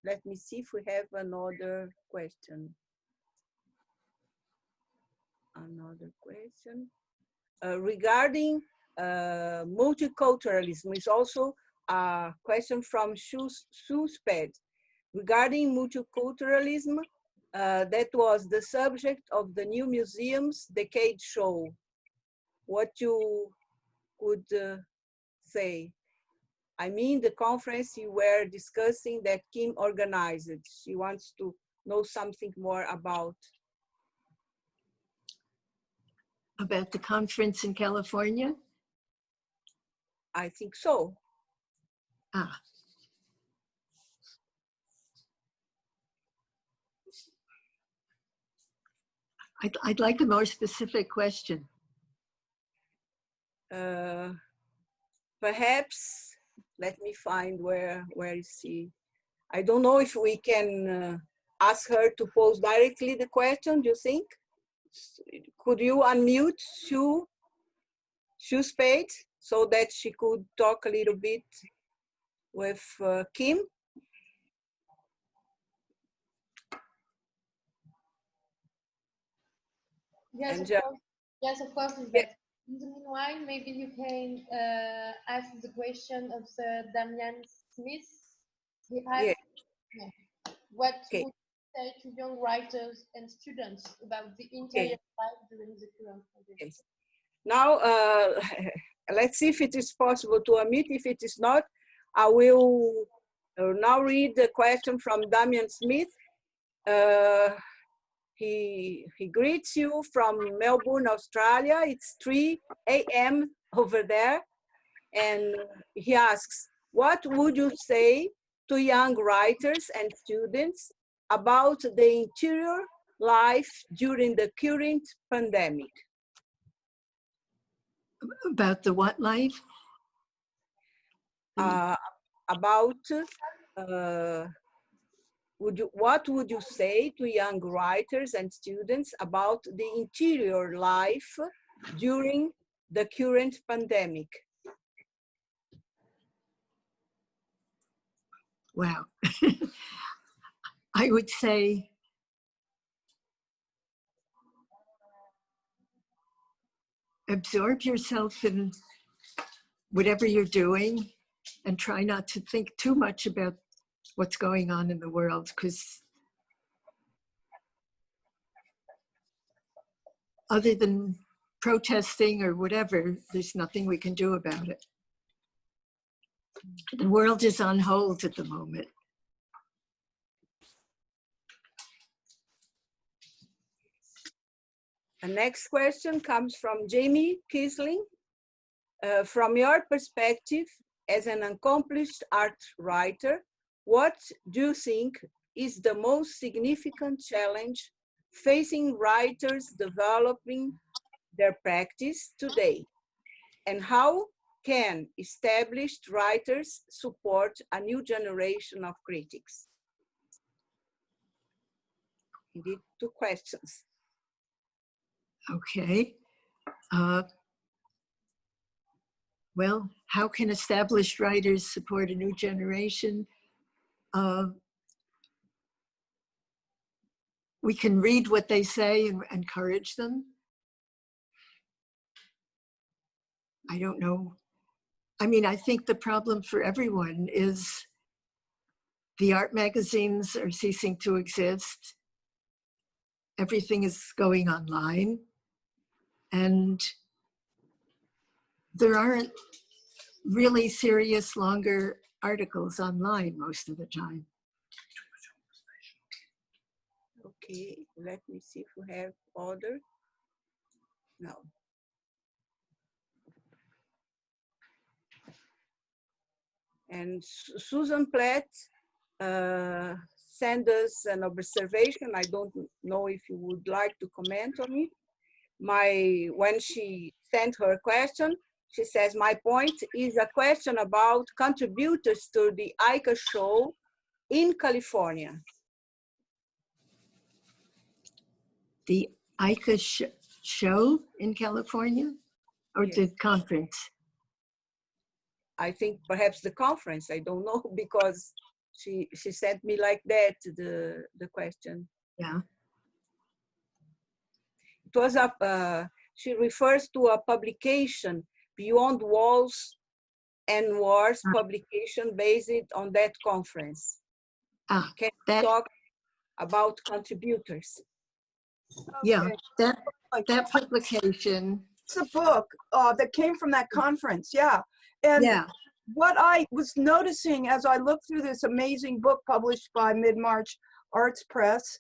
let me see if we have another question. Another question regarding multiculturalism is also a question from Susped. Regarding multiculturalism, that was the subject of the new museum's decade show. What you could say? I mean, the conference you were discussing that Kim organized. She wants to know something more about. About the conference in California? I think so. Ah. I'd like a more specific question. Perhaps, let me find where is she. I don't know if we can ask her to pose directly the question, do you think? Could you unmute Sue Spade so that she could talk a little bit with Kim? Yes, and, of course. Yes, of course, Lisbeth. Yeah. In the meanwhile, maybe you can ask the question of Damian Smith. He asked, what would you say to young writers and students about the interior life during the current pandemic? Now, let's see if it is possible to unmute. If it is not, I will now read the question from Damian Smith. He greets you from Melbourne, Australia. It's 3 a.m. over there. And he asks, what would you say to young writers and students about the interior life during the current pandemic? About the what life? About what would you say to young writers and students about the interior life during the current pandemic? Wow. I would say absorb yourself in whatever you're doing and try not to think too much about what's going on in the world, because other than protesting or whatever, there's nothing we can do about it. The world is on hold at the moment. The next question comes from Jamie Kisling. From your perspective as an accomplished art writer, what do you think is the most significant challenge facing writers developing their practice today? And how can established writers support a new generation of critics? Indeed, 2 questions. Okay. Well, how can established writers support a new generation? We can read what they say and encourage them. I don't know. I mean, I think the problem for everyone is the art magazines are ceasing to exist. Everything is going online, and there aren't really serious longer articles online most of the time. Okay, let me see if we have other. No. And Susan Platt sent us an observation. I don't know if you would like to comment on it. When she sent her question, she says, my point is a question about contributors to the AICA show in California. The AICA show in California, or Yes. the conference? I think perhaps the conference, I don't know, because she sent me like that, the question. Yeah. It was she refers to a publication, Beyond Walls and Wars publication based on that conference. Can you talk about contributors? Yeah, Okay. that publication. It's a book that came from that conference, yeah. And Yeah. what I was noticing as I looked through this amazing book published by Mid-March Arts Press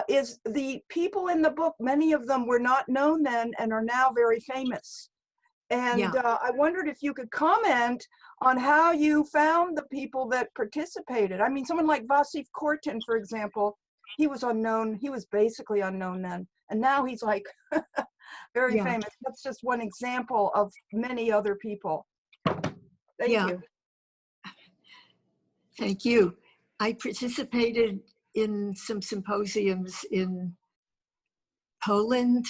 is the people in the book, many of them were not known then and are now very famous. And Yeah. I wondered if you could comment on how you found the people that participated. I mean, someone like Vasif Kortin, for example, he was unknown. He was basically unknown then. And now he's like very famous. That's just one example of many other people. Thank you. Thank you. I participated in some symposiums in Poland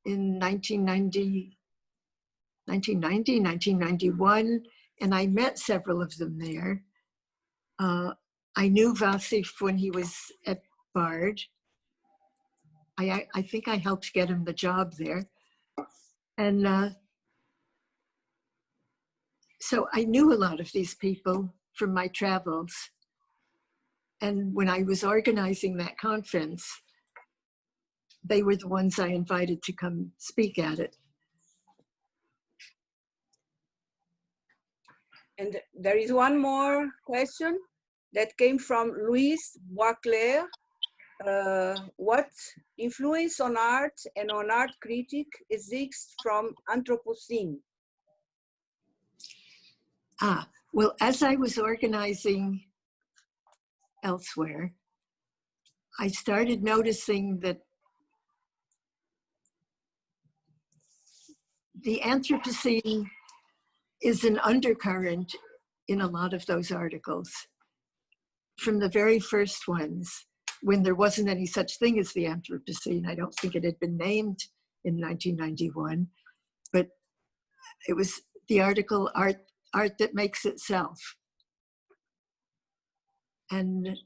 in 1990, 1991, and I met several of them there. I knew Vasif when he was at Bard. I think I helped get him the job there. And so I knew a lot of these people from my travels. And when I was organizing that conference, they were the ones I invited to come speak at it. And there is one more question that came from Louise Boisclair. What influence on art and on art critic exists from Anthropocene? Well, as I was organizing elsewhere, I started noticing that the Anthropocene is an undercurrent in a lot of those articles. From the very first ones, when there wasn't any such thing as the Anthropocene, I don't think it had been named in 1991, but it was the article Art That Makes Itself. And,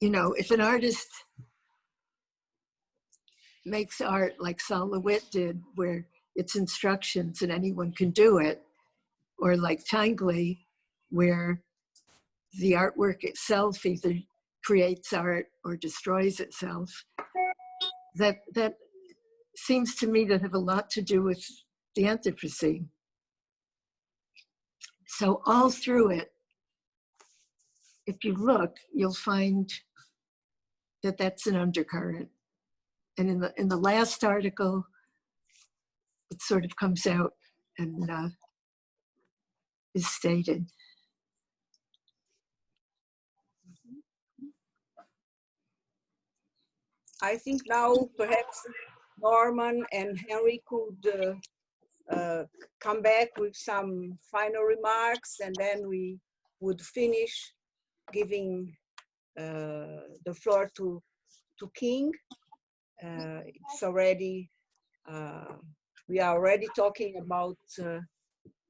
you know, if an artist makes art like Sol LeWitt did, where it's instructions and anyone can do it, or like Tingley, where the artwork itself either creates art or destroys itself, that seems to me to have a lot to do with the Anthropocene. So all through it, if you look, you'll find that that's an undercurrent. And in the last article, it sort of comes out and is stated. I think now perhaps Norman and Henry could come back with some final remarks, and then we would finish giving the floor to King. It's already, we are already talking about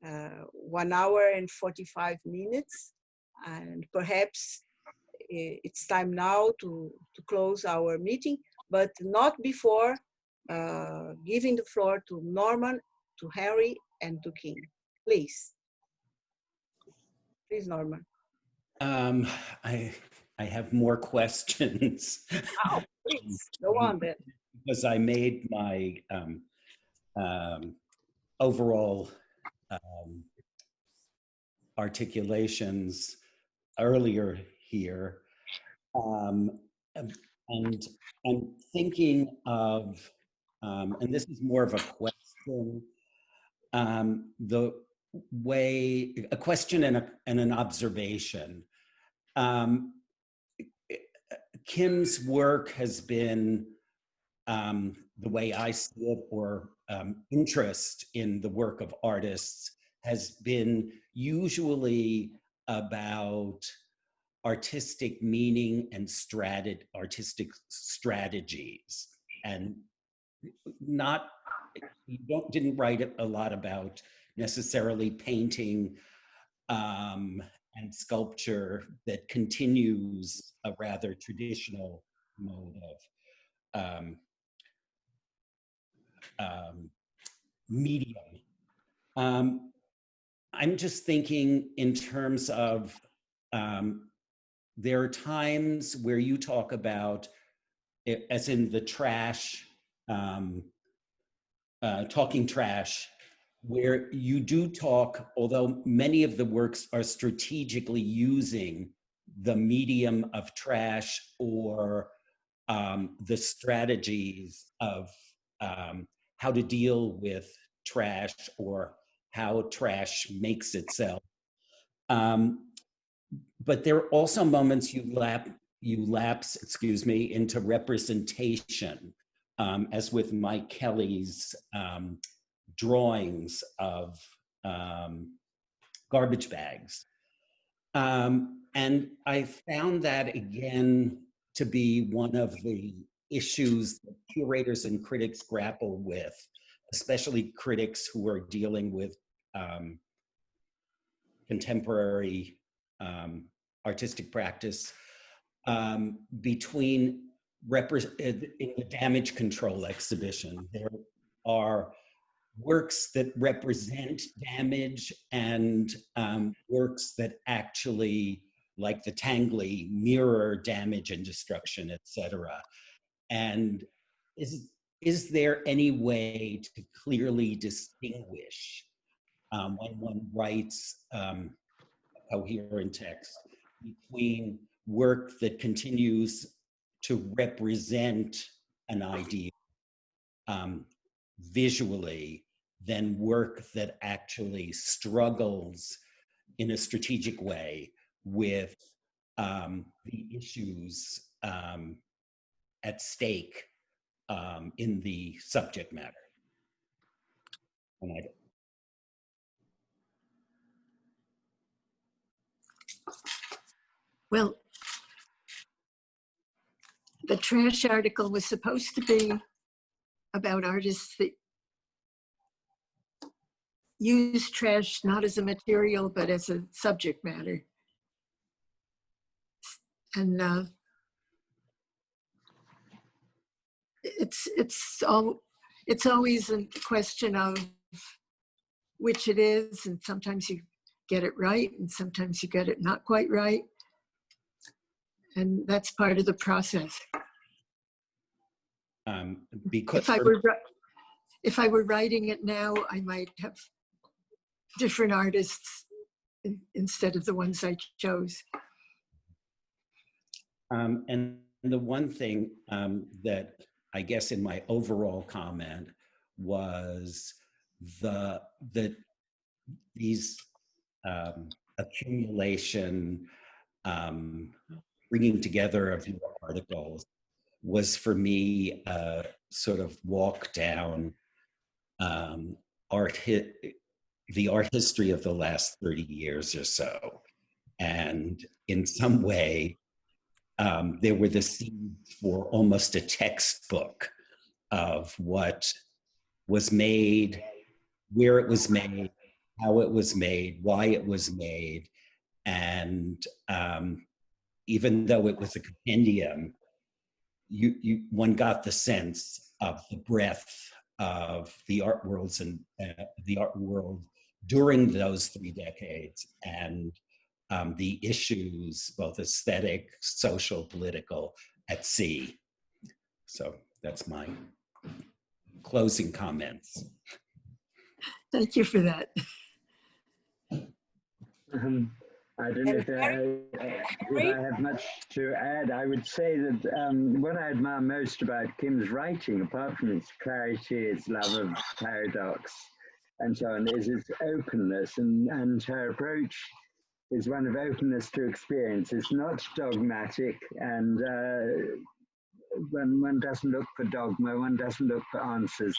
1 hour and 45 minutes, and perhaps it's time now to close our meeting, but not before giving the floor to Norman to Henry and to Kim. Please. Please, Norman. I have more questions. Oh, please, go on then. Because I made my overall articulations earlier here. And I'm thinking of, and this is more of a question, the way, a question and an observation. Kim's work has been, the way I see it, or interest in the work of artists, has been usually about artistic meaning and artistic strategies, and not, you didn't write a lot about necessarily painting and sculpture that continues a rather traditional mode of medium. I'm just thinking in terms of, there are times where you talk about, as in the trash, talking trash, where you do talk, although many of the works are strategically using the medium of trash or the strategies of how to deal with trash or how trash makes itself. But there are also moments you lapse, excuse me, into representation, as with Mike Kelly's drawings of garbage bags. And I found that again to be one of the issues that curators and critics grapple with, especially critics who are dealing with contemporary artistic practice, between in the damage control exhibition. There are works that represent damage and works that actually, like the Tangley, mirror damage and destruction, etc. And is there any way to clearly distinguish when one writes a coherent text between work that continues to represent an idea visually, than work that actually struggles in a strategic way with the issues at stake in the subject matter? And Well, the trash article was supposed to be about artists that use trash not as a material, but as a subject matter. And it's always a question of which it is, and sometimes you get it right, and sometimes you get it not quite right. And that's part of the process. Because if I were writing it now, I might have different artists instead of the ones I chose. And the one thing that I guess in my overall comment was these accumulation, bringing together of your articles was for me a sort of walk down the art history of the last 30 years or so. And in some way, there were the seeds for almost a textbook of what was made, where it was made, how it was made, why it was made. And even though it was a compendium, one got the sense of the breadth of the art worlds and the art world during those 3 decades, and the issues, both aesthetic, social, political, at sea. So that's my closing comments. Thank you for that. I don't know if I have much to add. I would say that what I admire most about Kim's writing, apart from its clarity, its love of paradox, and so on, is its openness, and her approach is one of openness to experience. It's not dogmatic, and one doesn't look for dogma, one doesn't look for answers,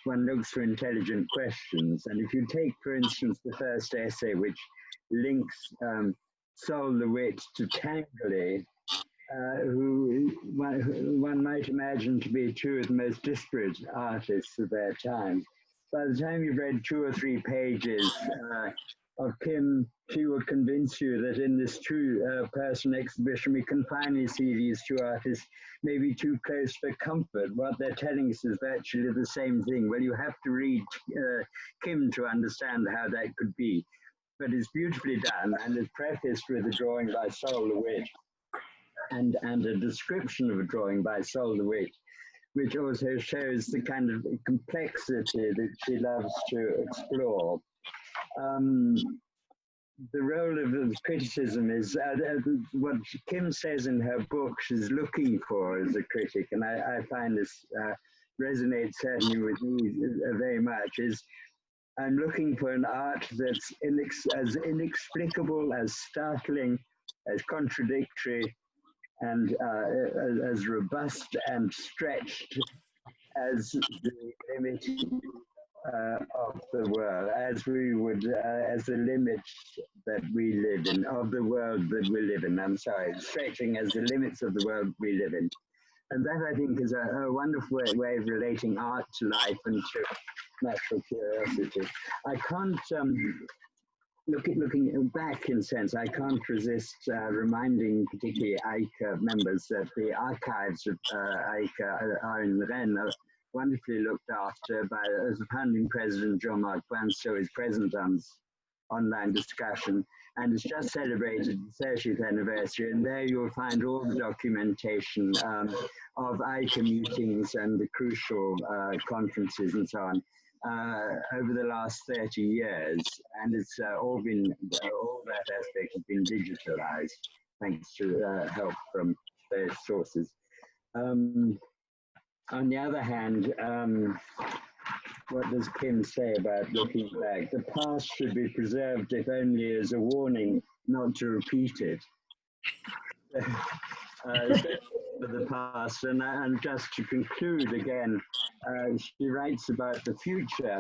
one looks for intelligent questions. And if you take, for instance, the first essay, which links Sol LeWitt to Tanguy, who one might imagine to be two of the most disparate artists of their time. By the time you've read 2 or 3 pages of Kim, she will convince you that in this two-person exhibition, we can finally see these 2 artists maybe too close for comfort. What they're telling us is virtually the same thing. Well, you have to read Kim to understand how that could be. But it's beautifully done, and it's prefaced with a drawing by Sol LeWitt and a description of a drawing by Sol LeWitt, which also shows the kind of complexity that she loves to explore. The role of criticism is what Kim says in her book she's looking for as a critic, and I find this resonates certainly with me very much, is I'm looking for an art that's as inexplicable, as startling, as contradictory, and as robust and stretched as the limit of the world, as we would, as the limits that we live in, of the world that we live in. I'm sorry, stretching as the limits of the world we live in. And that, I think, is a wonderful way of relating art to life and to natural curiosity. I can't, looking back in a sense, I can't resist reminding particularly AICA members that the archives of AICA are in Rennes, are wonderfully looked after by, as the founding president, Jean-Marc Boinceau is present on online discussion, and it's just celebrated the 30th anniversary, and there you'll find all the documentation of AICA meetings and the crucial conferences and so on over the last 30 years, and it's all that aspect has been digitalized thanks to help from various sources. On the other hand, what does Kim say about looking back? The past should be preserved, if only as a warning not to repeat it. For the past, and just to conclude again, she writes about the future,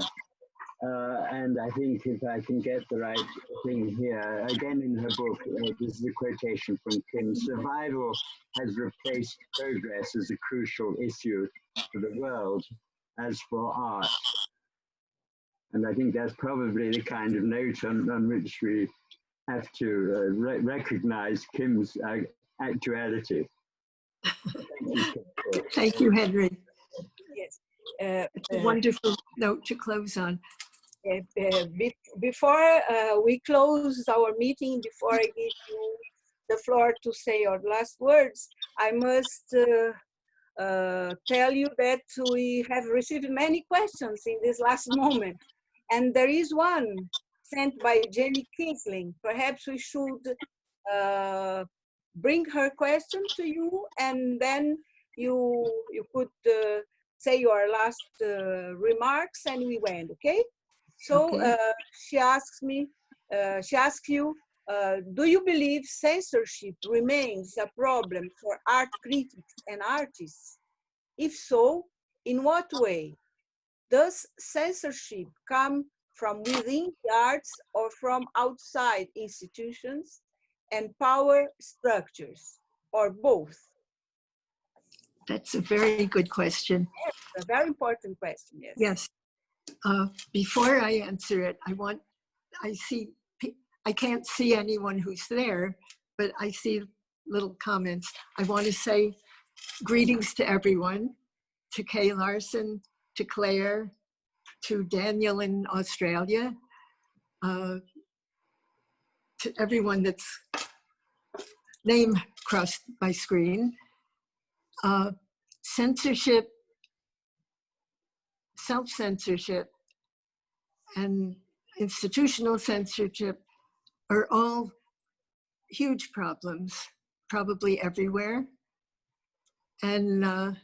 and I think if I can get the right thing here, again in her book, this is a quotation from Kim: survival has replaced progress as a crucial issue for the world as for art. And I think that's probably the kind of note on which we have to recognize Kim's actuality. Thank you, Henry. Yes. It's a wonderful note to close on. Before we close our meeting, before I give you the floor to say your last words, I must tell you that we have received many questions in this last moment. And there is one sent by Jenny Kinsling. Perhaps we should bring her question to you, and then you could say your last remarks, and we went, okay? So Okay. she asks you, do you believe censorship remains a problem for art critics and artists? If so, in what way? Does censorship come from within the arts or from outside institutions and power structures, or both? That's a very good question. Yes, a very important question, yes. Yes. Before I answer it, I can't see anyone who's there, but I see little comments. I want to say greetings to everyone, to Kay Larson, to Claire, to Daniel in Australia, to everyone that's name crossed my screen. Censorship, self-censorship, and institutional censorship are all huge problems, probably everywhere. And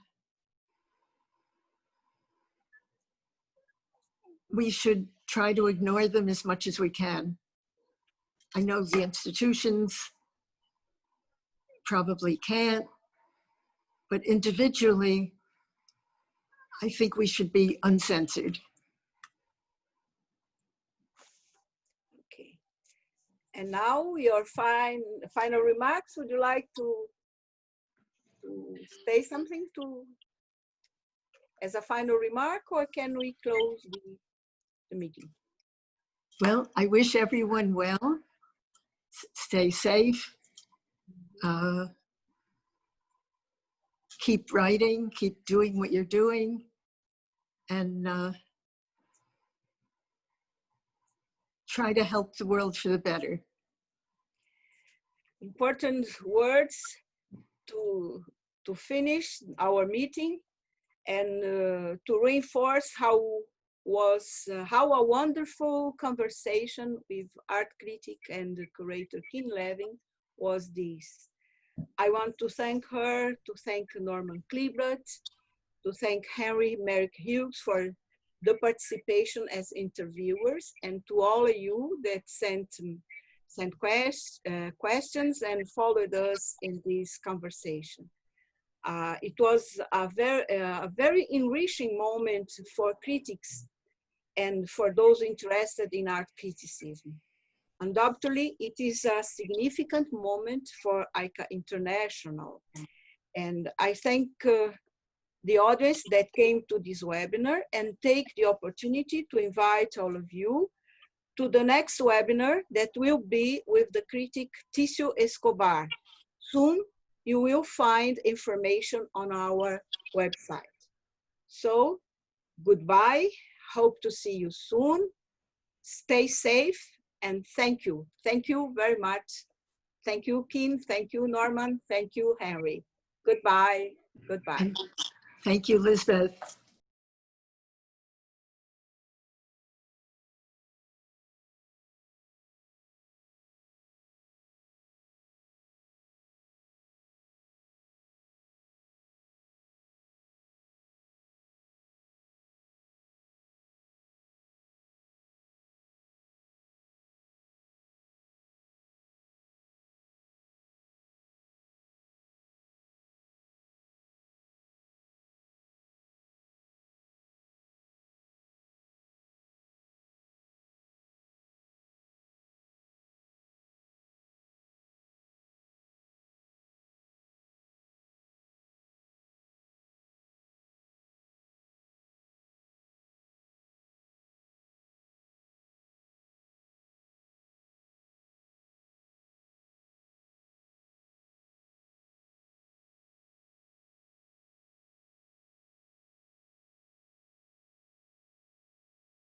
we should try to ignore them as much as we can. I know the institutions probably can't, but individually, I think we should be uncensored. Okay. And now your final remarks. Would you like to say something as a final remark, or can we close the meeting? Well, I wish everyone well. Stay safe. Keep writing, keep doing what you're doing, and try to help the world for the better. Important words to finish our meeting, and to reinforce how a wonderful conversation with art critic and curator Kim Levin was this. I want to thank her, to thank Norman Kleeblatt, to thank Henry Meyric-Hughes for the participation as interviewers, and to all of you that sent questions and followed us in this conversation. It was a very enriching moment for critics and for those interested in art criticism. Undoubtedly, it is a significant moment for AICA International. And I thank the audience that came to this webinar, and take the opportunity to invite all of you to the next webinar that will be with the critic Tício Escobar. Soon, you will find information on our website. So, goodbye. Hope to see you soon. Stay safe, and thank you. Thank you very much. Thank you, Kim. Thank you, Norman. Thank you, Henry. Goodbye. Goodbye. Thank you, Lisbeth.